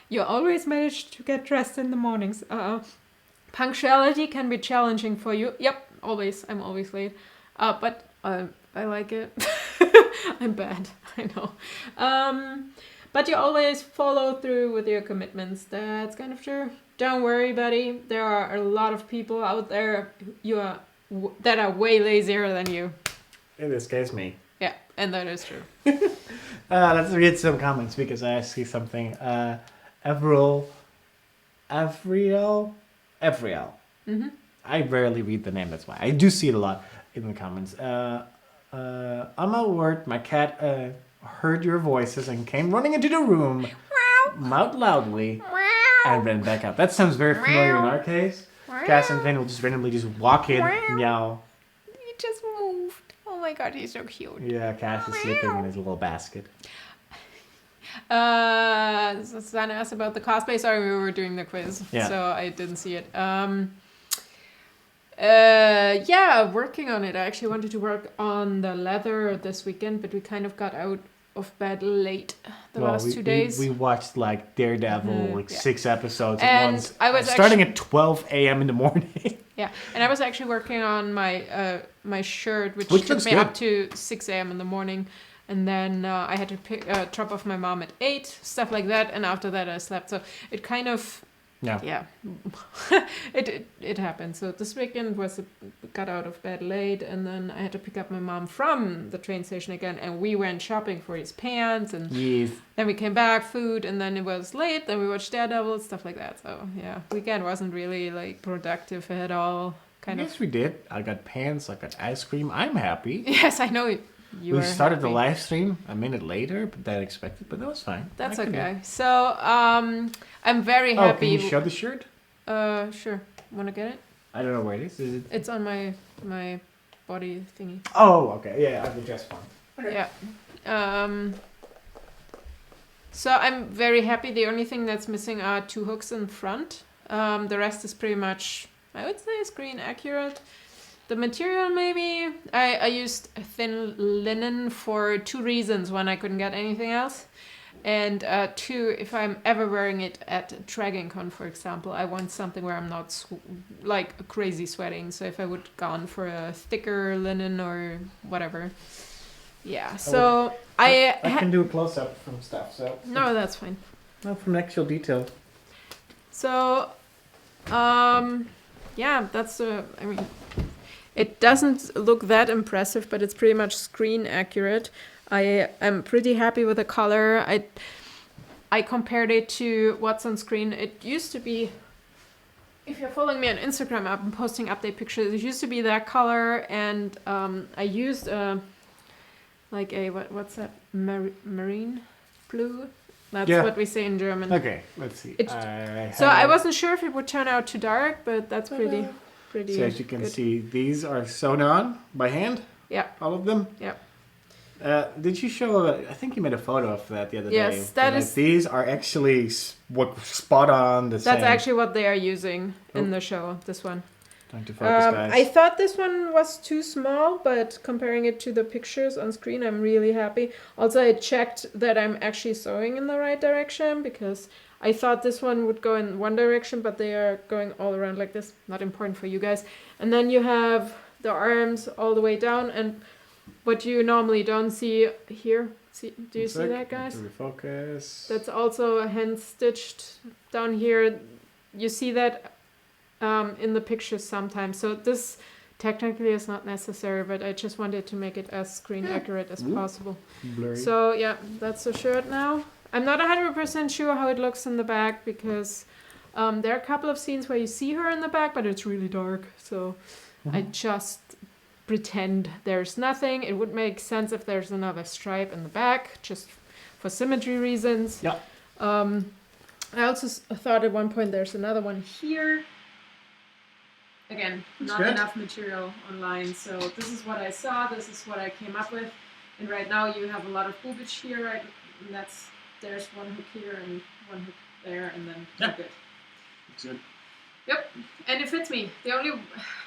You always manage to get dressed in the mornings. Punctuality can be challenging for you. Yep, always. I'm always late. But I like it. I'm bad, I know. But you always follow through with your commitments. That's kind of true. Don't worry, buddy. There are a lot of people out there that are way lazier than you. In this case, me. Yeah, and that is true. Let's read some comments because I see something. Avril. Mm-hmm. I rarely read the name, that's why. I do see it a lot in the comments. On my word, my cat heard your voices and came running into the room, mowed loudly, and ran back out. That sounds very familiar in our case. Cass and Finn will just randomly just walk in, meow. He just moved. Oh my god, he's so cute. Yeah, Cass is sleeping in his little basket. Sana asked about the cosplay. Sorry, we were doing the quiz, so I didn't see it. Yeah, working on it. I actually wanted to work on the leather this weekend, but we kind of got out of bed late the last 2 days. We watched like Daredevil, 6 episodes and at once. I was starting at 12 a.m. in the morning. Yeah, and I was actually working on my my shirt, which took me up to 6 a.m. in the morning. And then I had to drop off my mom at 8, stuff like that. And after that, I slept. So it kind of, it happened. So this weekend got out of bed late, and then I had to pick up my mom from the train station again. And we went shopping for his pants, and then we came back, food, and then it was late. Then we watched Daredevil, stuff like that. So yeah, weekend wasn't really like productive at all. Yes, we did. I got pants. I got ice cream. I'm happy. Yes, I know. We started the live stream a minute later than expected, but that was fine. That's okay. So I'm very happy. Can you show the shirt? Sure. Want to get it? I don't know where it is. It's on my body thingy. Oh, okay. Yeah, I have the dress one. Okay. Yeah. So I'm very happy. The only thing that's missing are 2 hooks in front. The rest is pretty much, I would say, screen accurate. The material, maybe. I used thin linen for 2 reasons. 1, I couldn't get anything else. And 2, if I'm ever wearing it at Dragon Con, for example, I want something where I'm not like crazy sweating. So if I would gone for a thicker linen or whatever. Yeah, so I can do a close-up from stuff. So no, that's fine. Not from actual detail. So, yeah, that's I mean... It doesn't look that impressive, but it's pretty much screen accurate. I am pretty happy with the color. I compared it to what's on screen. It used to be, if you're following me on Instagram, I've been posting update pictures. It used to be that color, and I used what's that, marine blue? That's what we say in German. Okay, let's see. I wasn't sure if it would turn out too dark, but that's pretty. So as you can see, these are sewn on by hand. Yeah. All of them. Yeah. Did you show? I think you made a photo of that the other day. Yes, that is. These are actually spot on the same. That's actually what they are using in the show. This one. Trying to focus, guys. I thought this one was too small, but comparing it to the pictures on screen, I'm really happy. Also, I checked that I'm actually sewing in the right direction because I thought this one would go in one direction, but they are going all around like this. Not important for you guys. And then you have the arms all the way down, and what you normally don't see here. Do you see that, guys? Focus. That's also hand stitched down here. You see that in the pictures sometimes. So this technically is not necessary, but I just wanted to make it as screen accurate as possible. Blurry. So yeah, that's the shirt now. I'm not 100% sure how it looks in the back because there are a couple of scenes where you see her in the back, but it's really dark. So I just pretend there's nothing. It would make sense if there's another stripe in the back, just for symmetry reasons. Yeah. I also thought at one point there's another one here. Again, not enough material online, so this is what I saw, this is what I came up with. And right now you have a lot of boobage here, right? And there's one hook here and one hook there, and then you're good. It's good. Yep, and it fits me. The only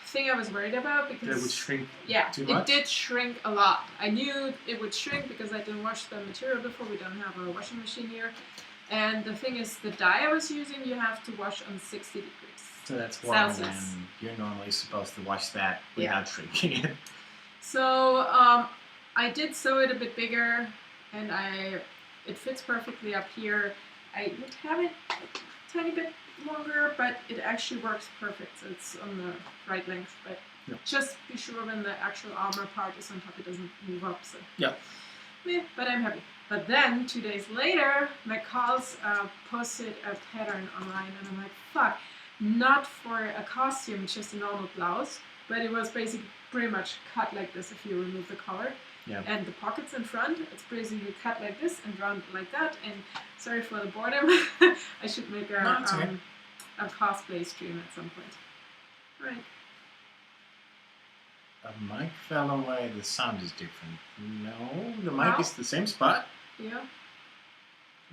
thing I was worried about because it would shrink too it much? did shrink a lot. I knew it would shrink because I didn't wash the material before. We don't have a washing machine here. And the thing is, the dye I was using, you have to wash on 60 degrees. So that's warmer than Celsius. you're normally supposed to wash that without shrinking it. So I did sew it a bit bigger, and it fits perfectly up here. I would have it a tiny bit longer, but it actually works perfect. So it's on the right length, but just be sure when the actual armor part is on top, it doesn't move up. So but I'm happy. But then 2 days later, my calls posted a pattern online, and I'm like, fuck. Not for a costume, it's just a normal blouse, but it was basically pretty much cut like this if you remove the collar. Yeah. And the pockets in front, it's basically cut like this and round like that. And sorry for the boredom, I should make a cosplay stream at some point. All right. A mic fell away, the sound is different. No, the mic is the same spot. Yeah.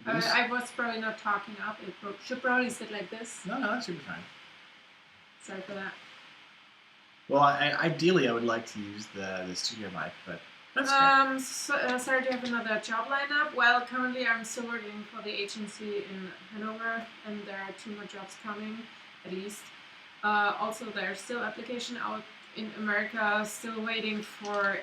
I was probably not talking up. It should probably sit like this. No, that should be fine. Sorry for that. Well, ideally, I would like to use the studio mic, but that's okay. Sorry to have another job lineup. Well, currently I'm still working for the agency in Hanover, and there are 2 more jobs coming, at least. Also, there's still application out in America, still waiting for...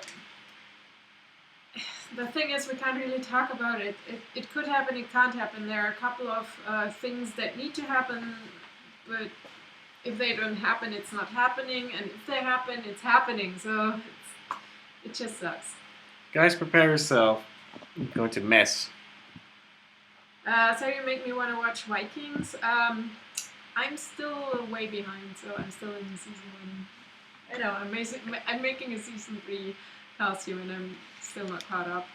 The thing is, we can't really talk about it. It could happen, it can't happen. There are a couple of things that need to happen, but if they don't happen, it's not happening. And if they happen, it's happening. So it just sucks. Guys, prepare yourself. I'm going to mess. So you make me want to watch Vikings. I'm still way behind, so I'm still in season 1. I know, I'm making a season 3 costume, and I'm still not caught up.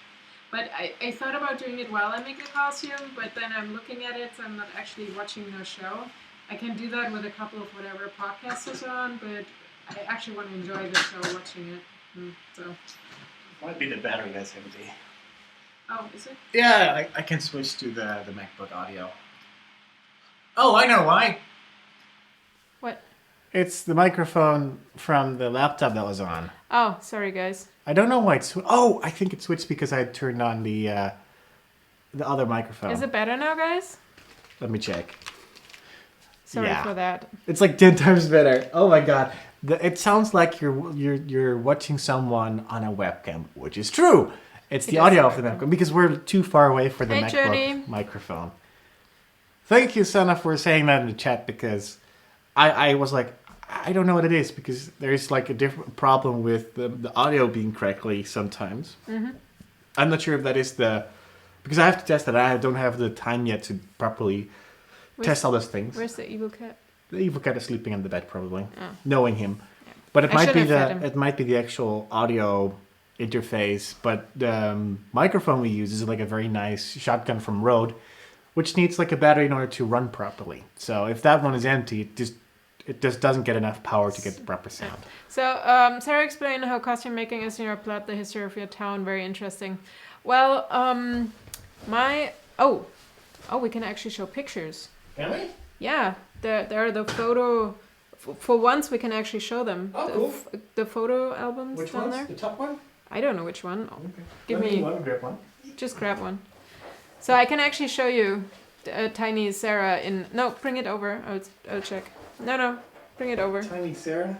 But I thought about doing it while I make the costume, but then I'm looking at it, so I'm not actually watching the show. I can do that with a couple of whatever podcasters are on, but I actually want to enjoy the show watching it. So Might be the battery that's empty. Oh, is it? Yeah, I can switch to the MacBook audio. Oh, I know why. What? It's the microphone from the laptop that was on. Oh, sorry, guys. I don't know why it's... Oh, I think it switched because I turned on the other microphone. Is it better now, guys? Let me check. Sorry for that. It's like 10 times better. Oh my god. It sounds like you're watching someone on a webcam, which is true. It's the audio of the webcam because we're too far away for the MacBook microphone. Thank you, Sana, for saying that in the chat because I was like, I don't know what it is because there's like a different problem with the audio being crackly sometimes. I'm not sure if that is because I have to test it. I don't have the time yet to properly test all those things. Where's the evil cat? The evil cat is sleeping on the bed probably, Oh. knowing him. Yeah. But it I might be the actual audio interface. But the microphone we use is like a very nice shotgun from Rode, which needs like a battery in order to run properly. So if that one is empty, it just doesn't get enough power to get the proper sound. So Sarah explained how costume making is in your plot, the history of your town. Very interesting. Well, we can actually show pictures. Can we? Yeah, there are the photo. For once, we can actually show them. Oh, cool. The photo albums Which down one's there. the top one? I don't know which one. Okay. Give me one. Grab one. Just grab one. So I can actually show you tiny Sarah in. No, bring it over. I'll check. No, bring it over. Tiny Sarah?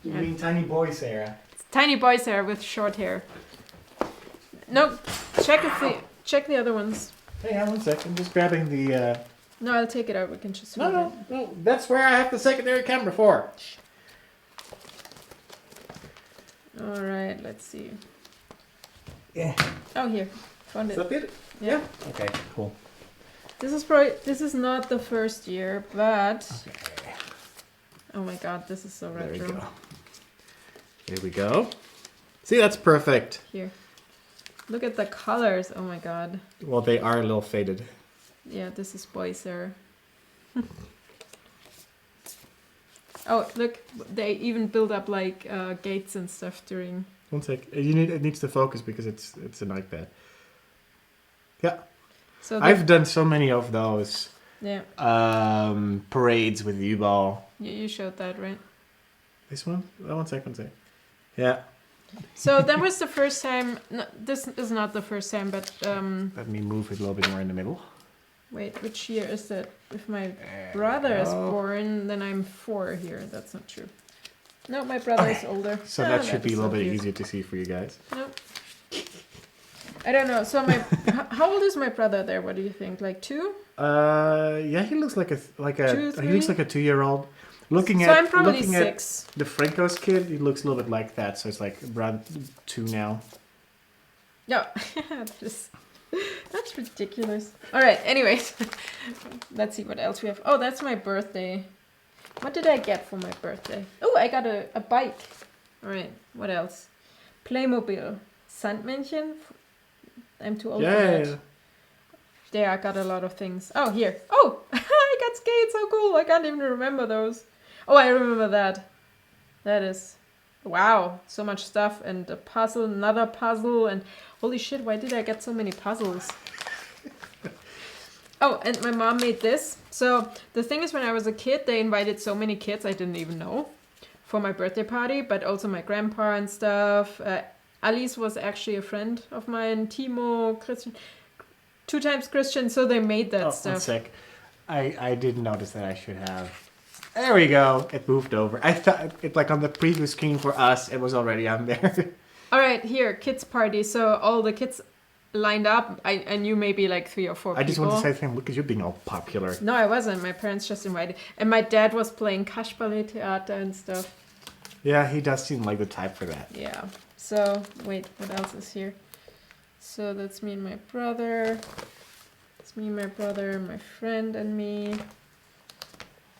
You mean tiny boy Sarah? It's tiny boy Sarah with short hair. No, check the other ones. Hang on 1 second. I'm just grabbing the. No, I'll take it out. We can just. No. That's where I have the secondary camera for. All right. Let's see. Yeah. Oh, here. Found Is it. that it? Yeah. Okay. Cool. This is not the first year, but. Okay. Oh my God, this is so retro. There we go. Here we go. See, that's perfect. Here. Look at the colors. Oh my God. Well, they are a little faded. Yeah, this is boy Sarah. Oh, look, they even build up like gates and stuff during. 1 sec. It needs to focus because it's like that. Yeah. So I've done so many of those yeah. Parades with U-Ball. You showed that, right? This one? Oh, 1 sec. Yeah. So that was the first time. No, this is not the first time, but Let me move it a little bit more in the middle. wait, which year is that? If my brother is born, then I'm 4 here. That's not true. No, my brother is older. So that should be a is little so bit cute. easier to see for you guys. No. I don't know. So how old is my brother there? What do you think? Like 2? Yeah, he looks like a 2, 3? he looks like a 2-year-old. Looking So at I'm probably looking 6. at the Franco's kid, he looks a little bit like that. So it's like around 2 now. No, that's ridiculous. All right. Anyways, let's see what else we have. Oh, that's my birthday. What did I get for my birthday? Oh, I got a bike. All right. What else? Playmobil. Sandmännchen. I'm too old for that. Yeah. There, I got a lot of things. Oh, here. Oh, I got skates. How cool. I can't even remember those. Oh, I remember that. That is... Wow, so much stuff. And a puzzle, another puzzle. And holy shit, why did I get so many puzzles? Oh, and my mom made this. So the thing is, when I was a kid, they invited so many kids I didn't even know for my birthday party, but also my grandpa and stuff. Alice was actually a friend of mine. Timo, Christian, 2 times Christian. So they made that 1 stuff. sec. I didn't notice that I should have. There we go. It moved over. I thought it like on the previous screen for us, it was already on there. All right, here, kids party. So all the kids lined up. I knew maybe like 3 or 4 people. I just want to say to him, look at you being all popular. No, I wasn't. My parents just invited. And my dad was playing Kasperle-Theater and stuff. Yeah, he does seem like the type for that. Yeah. So, wait, what else is here? So that's me and my brother. It's me and my brother, my friend and me.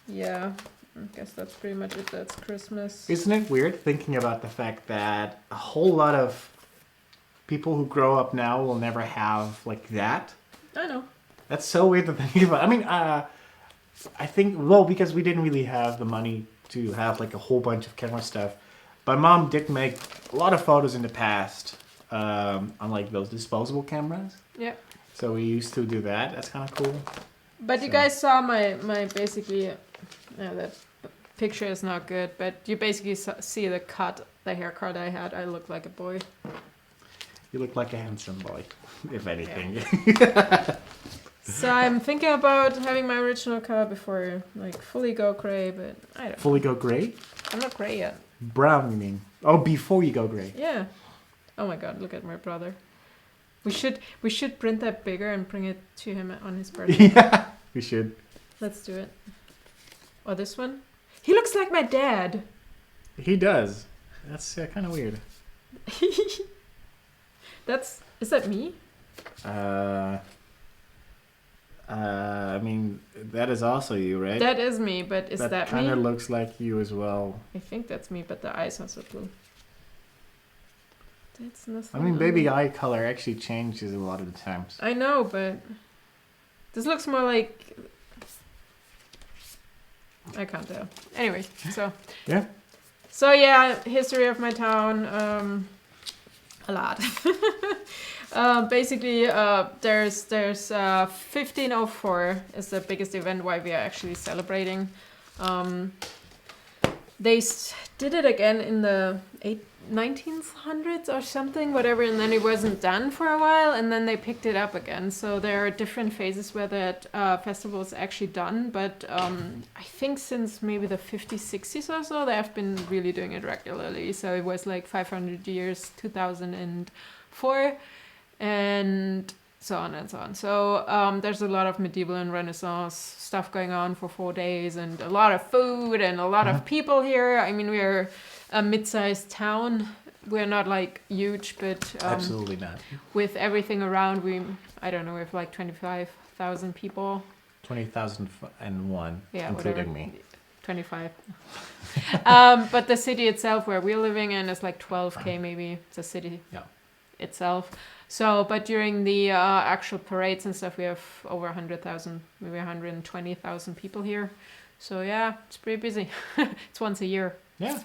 Yeah, I guess that's pretty much it. That's Christmas. Isn't it weird thinking about the fact that a whole lot of people who grow up now will never have like that? I know. That's so weird to think about. I mean, I think, well, because we didn't really have the money to have like a whole bunch of camera stuff. But Mom did make a lot of photos in the past on like those disposable cameras. Yeah. So we used to do that. That's kind of cool. But you guys saw my basically, that picture is not good, but you basically see the haircut I had. I look like a boy. You look like a handsome boy, if anything. Yeah. So I'm thinking about having my original color before like fully go gray, but I don't. Fully go gray? I'm not gray yet. Brown, you mean? Oh, before you go gray. Yeah. Oh my God! Look at my brother. We should print that bigger and bring it to him on his birthday. Yeah, we should. Let's do it. Or this one. He looks like my dad. He does. That's kind of weird. Is that me? I mean, that is also you, right? That is me, but is that me? That kind of looks like you as well. I think that's me, but the eyes are so blue. That's nothing. I mean, baby eye color actually changes a lot of the times. I know, but this looks more like... I can't tell. Anyway, so... Yeah. So yeah, history of my town, a lot. Basically, there's 1504 is the biggest event why we are actually celebrating. They did it again in the 1900s or something, whatever, and then it wasn't done for a while, and then they picked it up again. So there are different phases where that festival is actually done, but I think since maybe the 50s, 60s or so, they have been really doing it regularly. So it was like 500 years, 2004, and so on and so on. So there's a lot of medieval and Renaissance stuff going on for 4 days, and a lot of food and a lot of people here. I mean, we're a mid-sized town. We're not like huge, but absolutely not. With everything around, we have like 25,000 people. 20,001, yeah, including whatever. me. 25. But the city itself, where we're living in, is like 12k maybe. It's a city itself. So, but during the actual parades and stuff, we have over 100,000, maybe 120,000 people here. So yeah, it's pretty busy. It's once a year. Yeah.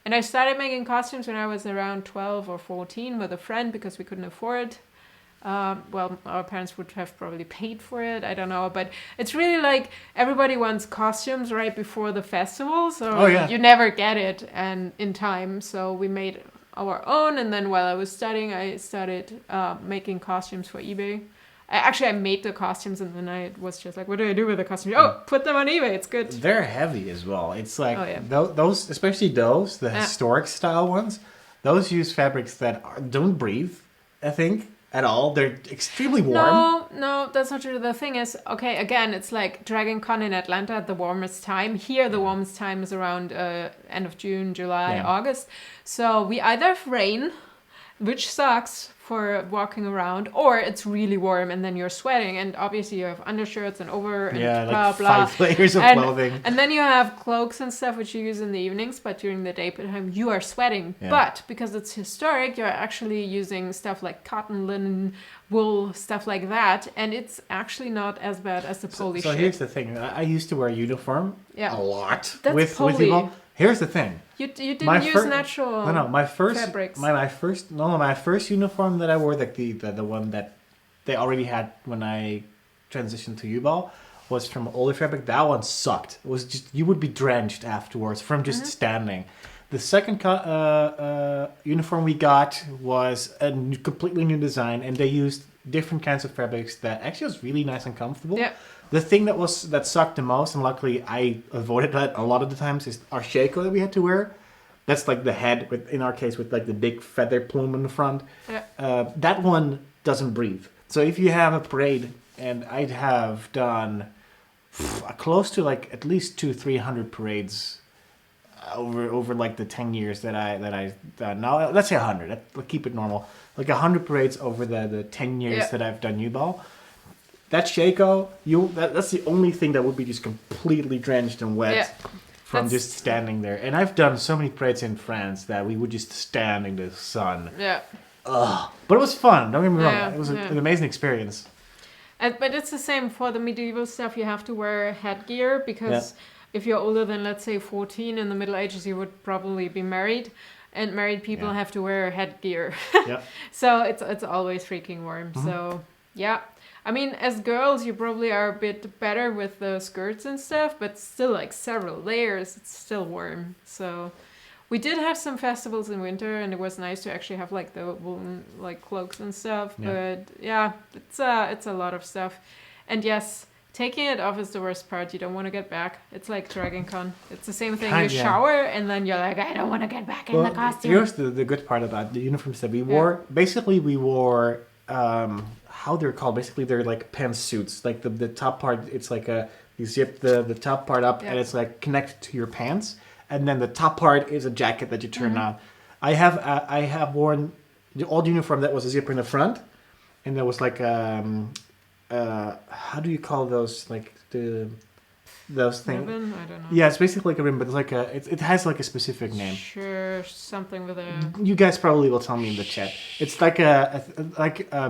And I started making costumes when I was around 12 or 14 with a friend because we couldn't afford. Well, our parents would have probably paid for it. I don't know. But it's really like everybody wants costumes right before the festival. So you never get it and in time. So we made our own. And then while I was studying, I started making costumes for eBay. I made the costumes and then I was just like, what do I do with the costumes? Oh, put them on eBay. It's good. They're heavy as well. It's like those, especially those, the historic style ones, those use fabrics that don't breathe, I think, at all. They're extremely warm. No, that's not true. The thing is, okay, again, it's like Dragon Con in Atlanta at the warmest time. Here, the warmest time is around end of June, July, August. So we either have rain, which sucks for walking around, or it's really warm and then you're sweating, and obviously you have undershirts and over and blah blah. 5 layers of clothing. And then you have cloaks and stuff which you use in the evenings, but during the daytime you are sweating. But because it's historic, you're actually using stuff like cotton, linen, wool, stuff like that, and it's actually not as bad as the poly shit. So here's the thing. I used to wear a uniform a lot with people. Here's the thing. You didn't use natural fabrics. My first uniform that I wore, like the one that they already had when I transitioned to U-Ball, was from older fabric. That one sucked. It was just, you would be drenched afterwards from just standing. The second uniform we got was a completely new design, and they used different kinds of fabrics that actually was really nice and comfortable. Yeah. The thing that sucked the most, and luckily I avoided that a lot of the times, is our shako that we had to wear. That's like the head, in our case, with like the big feather plume in the front. Yeah. That one doesn't breathe. So if you have a parade, and I'd have done close to like at least 200-300 parades over like the 10 years that I've done. Now let's say 100. Let's keep it normal. Like 100 parades over the 10 years that I've done U-Ball. That shako, that's the only thing that would be just completely drenched and wet from just standing there. And I've done so many parades in France that we would just stand in the sun. Yeah. Ugh. But it was fun. Don't get me wrong. It was an amazing experience. But it's the same for the medieval stuff. You have to wear headgear because if you're older than, let's say, 14 in the Middle Ages, you would probably be married. And married people have to wear headgear. So it's always freaking warm. Mm-hmm. So, yeah. I mean, as girls, you probably are a bit better with the skirts and stuff, but still, like, several layers, it's still warm. So we did have some festivals in winter, and it was nice to actually have, like, the woolen, like, cloaks and stuff. Yeah. But, yeah, it's a lot of stuff. And, yes, taking it off is the worst part. You don't want to get back. It's like Dragon Con. It's the same thing. You shower, and then you're like, I don't want to get back in the costume. Here's the good part about the uniforms that we wore. Basically, we wore... how they're called. Basically, they're like pantsuits. Like the top part, it's like You zip the top part up, and it's like connected to your pants, and then the top part is a jacket that you turn on. I have worn the old uniform that was a zipper in the front, and there was like how do you call those, like those things? Ribbon? I don't know. Yeah, it's basically like a ribbon, but it's like it has like a specific name. Sure, something with a... You guys probably will tell me in the chat. It's like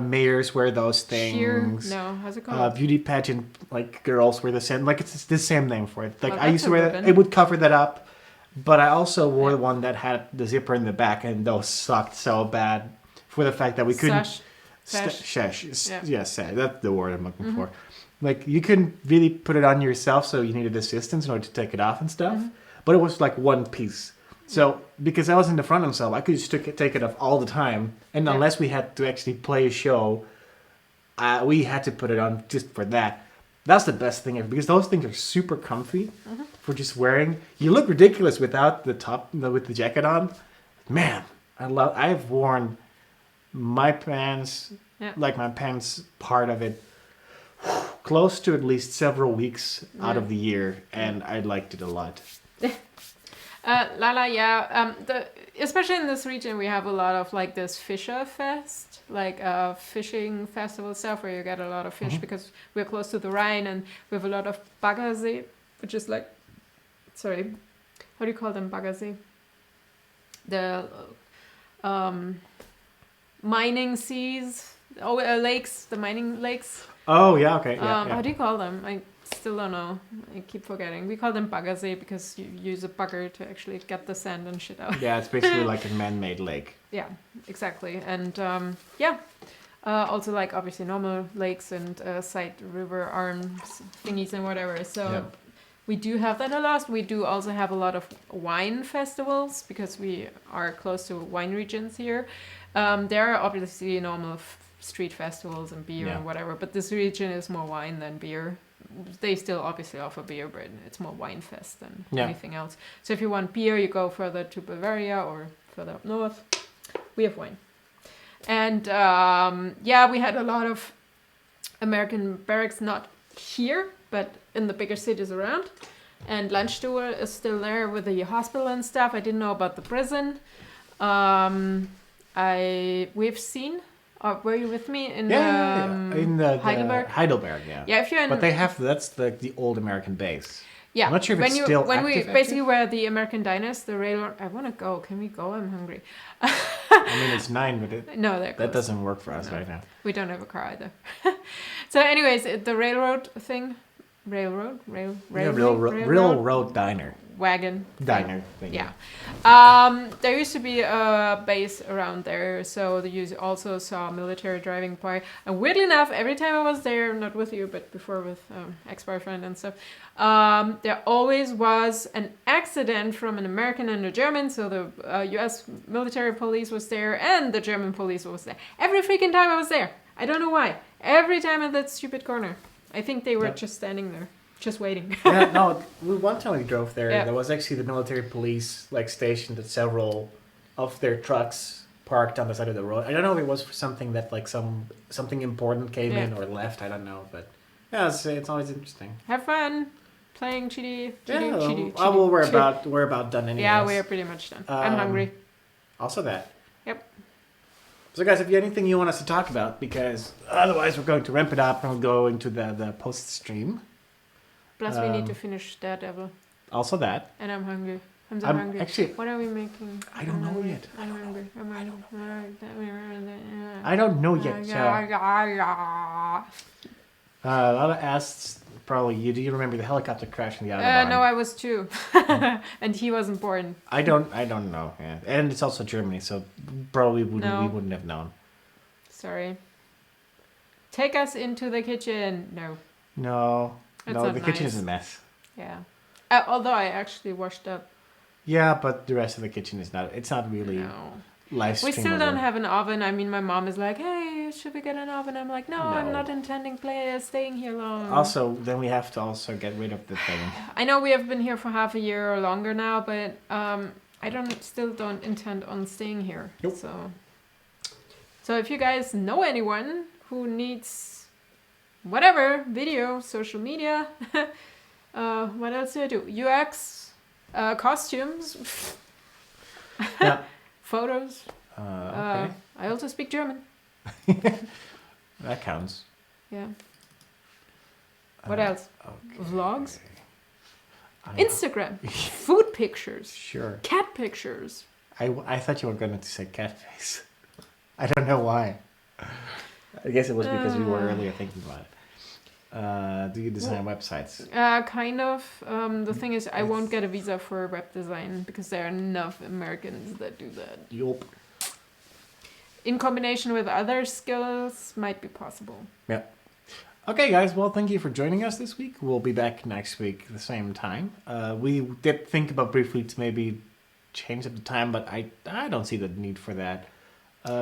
mayors wear those things. Sheer? No, how's it called? Beauty pageant, like girls wear the same. Like it's the same name for it. Like I that's used to a wear ribbon. that. It would cover that up, but I also wore one that had the zipper in the back, and those sucked so bad for the fact that we couldn't. Sash. Yes, that's the word I'm looking for. Like, you couldn't really put it on yourself, so you needed assistance in order to take it off and stuff. But it was like one piece. So, because I was in the front ensemble, I could just take it off all the time. And unless we had to actually play a show, we had to put it on just for that. That's the best thing ever, because those things are super comfy for just wearing. You look ridiculous without the top, with the jacket on. Man, I've worn my pants, like my pants part of it, close to at least several weeks out of the year, and I liked it a lot. Lala, especially in this region, we have a lot of like this Fisher Fest, like fishing festival stuff where you get a lot of fish because we're close to the Rhine, and we have a lot of Baggersee, which is like, sorry, how do you call them, Baggersee? The mining seas, lakes, the mining lakes. Oh, yeah, okay. Yeah, How do you call them? I still don't know. I keep forgetting. We call them Baggersee because you use a bagger to actually get the sand and shit out. Yeah, it's basically like a man-made lake. Yeah, exactly. And also like obviously normal lakes and side river arms thingies and whatever. So we do have that a lot. We do also have a lot of wine festivals because we are close to wine regions here. There are obviously normal street festivals and beer and whatever, but this region is more wine than beer. They still obviously offer beer, but it's more wine fest than anything else. So if you want beer, you go further to Bavaria or further up north. We have wine. And we had a lot of American barracks, not here, but in the bigger cities around. And Landstuhl is still there with the hospital and stuff. I didn't know about the prison. We've seen. Were you with me in in the Heidelberg? Heidelberg, yeah. Yeah, if you're in. But they have that's the old American base. Yeah, I'm not sure if it's still when active, we basically were the American diners, the railroad. I want to go. Can we go? I'm hungry. I mean, it's 9, but no, that doesn't work for us right now. We don't have a car either. So, anyways, the railroad thing, railroad diner. Wagon diner thing. Yeah. There used to be a base around there, so you also saw military driving by. And weirdly enough, every time I was there, not with you, but before with ex-boyfriend and stuff, there always was an accident from an American and a German. So the U.S. military police was there and the German police was there. Every freaking time I was there. I don't know why. Every time at that stupid corner. I think they were just standing there. Just waiting. One time we drove there, there was actually the military police like stationed at several of their trucks parked on the side of the road. I don't know if it was for something that like something important came in or left. I don't know, but it's always interesting. Have fun playing chitty. Well, we're about done anyway. Yeah, we're pretty much done. I'm hungry. Also that. Yep. So guys, if you have anything you want us to talk about, because otherwise we're going to ramp it up and we'll go into the post stream. Plus, we need to finish Daredevil. Also that. And I'm hungry. I'm hungry. Actually, what are we making? I don't know yet. I'm hungry. I don't know yet. Lala asks, probably, do you remember the helicopter crash in the Autobahn? No, I was 2. And he wasn't born. I don't know. Yeah. And it's also Germany, so probably we wouldn't have known. Sorry. Take us into the kitchen. No. No, the kitchen is a mess. Yeah. Although I actually washed up. Yeah, but the rest of the kitchen is not. It's not really live streamable. We still don't have an oven. I mean, my mom is like, "Hey, should we get an oven?" I'm like, "No, I'm not intending staying here long." Also, then we have to also get rid of the thing. I know we have been here for half a year or longer now, but I still don't intend on staying here. Nope. So if you guys know anyone who needs whatever, video, social media, What else do I do? UX, costumes, Yeah. photos. Okay. I also speak German. That counts. Yeah. What else? Okay. Vlogs, I don't know. Instagram, food pictures, Sure. cat pictures. I thought you were going to say cat face. I don't know why. I guess it was because we were earlier thinking about it. Do you design websites? Kind of. The thing is, I won't get a visa for web design because there are enough Americans that do that. Yup. In combination with other skills, might be possible. Yeah. Okay, guys. Well, thank you for joining us this week. We'll be back next week at the same time. We did think about briefly to maybe change up the time, but I don't see the need for that.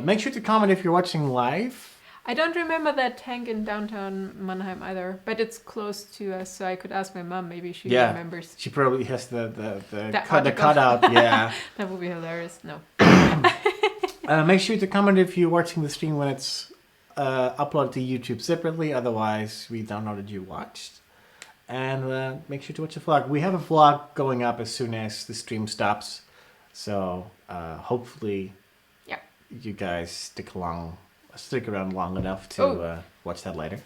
Make sure to comment if you're watching live. I don't remember that tank in downtown Mannheim either, but it's close to us, so I could ask my mom. Maybe she remembers. She probably has the article. cutout. Yeah. That would be hilarious. No. Make sure to comment if you're watching the stream when it's uploaded to YouTube separately. Otherwise, we don't know that you watched. And make sure to watch the vlog. We have a vlog going up as soon as the stream stops. So hopefully you guys stick around long enough to watch that later.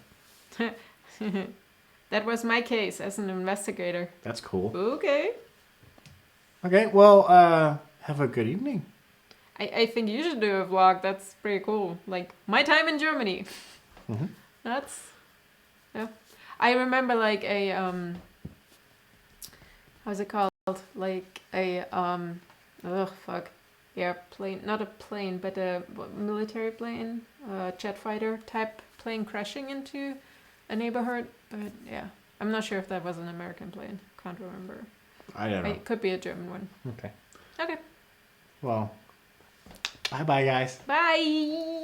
That was my case as an investigator. That's cool. Okay. Okay, well, have a good evening. I think you should do a vlog. That's pretty cool. Like, my time in Germany. Mm-hmm. That's... Yeah. I remember like a... how's it called? Like a... airplane, not a plane, but a military plane, jet fighter type plane crashing into a neighborhood. But yeah, I'm not sure if that was an American plane. Can't remember. I don't know. It could be a German one. Okay. Okay. Well, bye-bye, guys. Bye.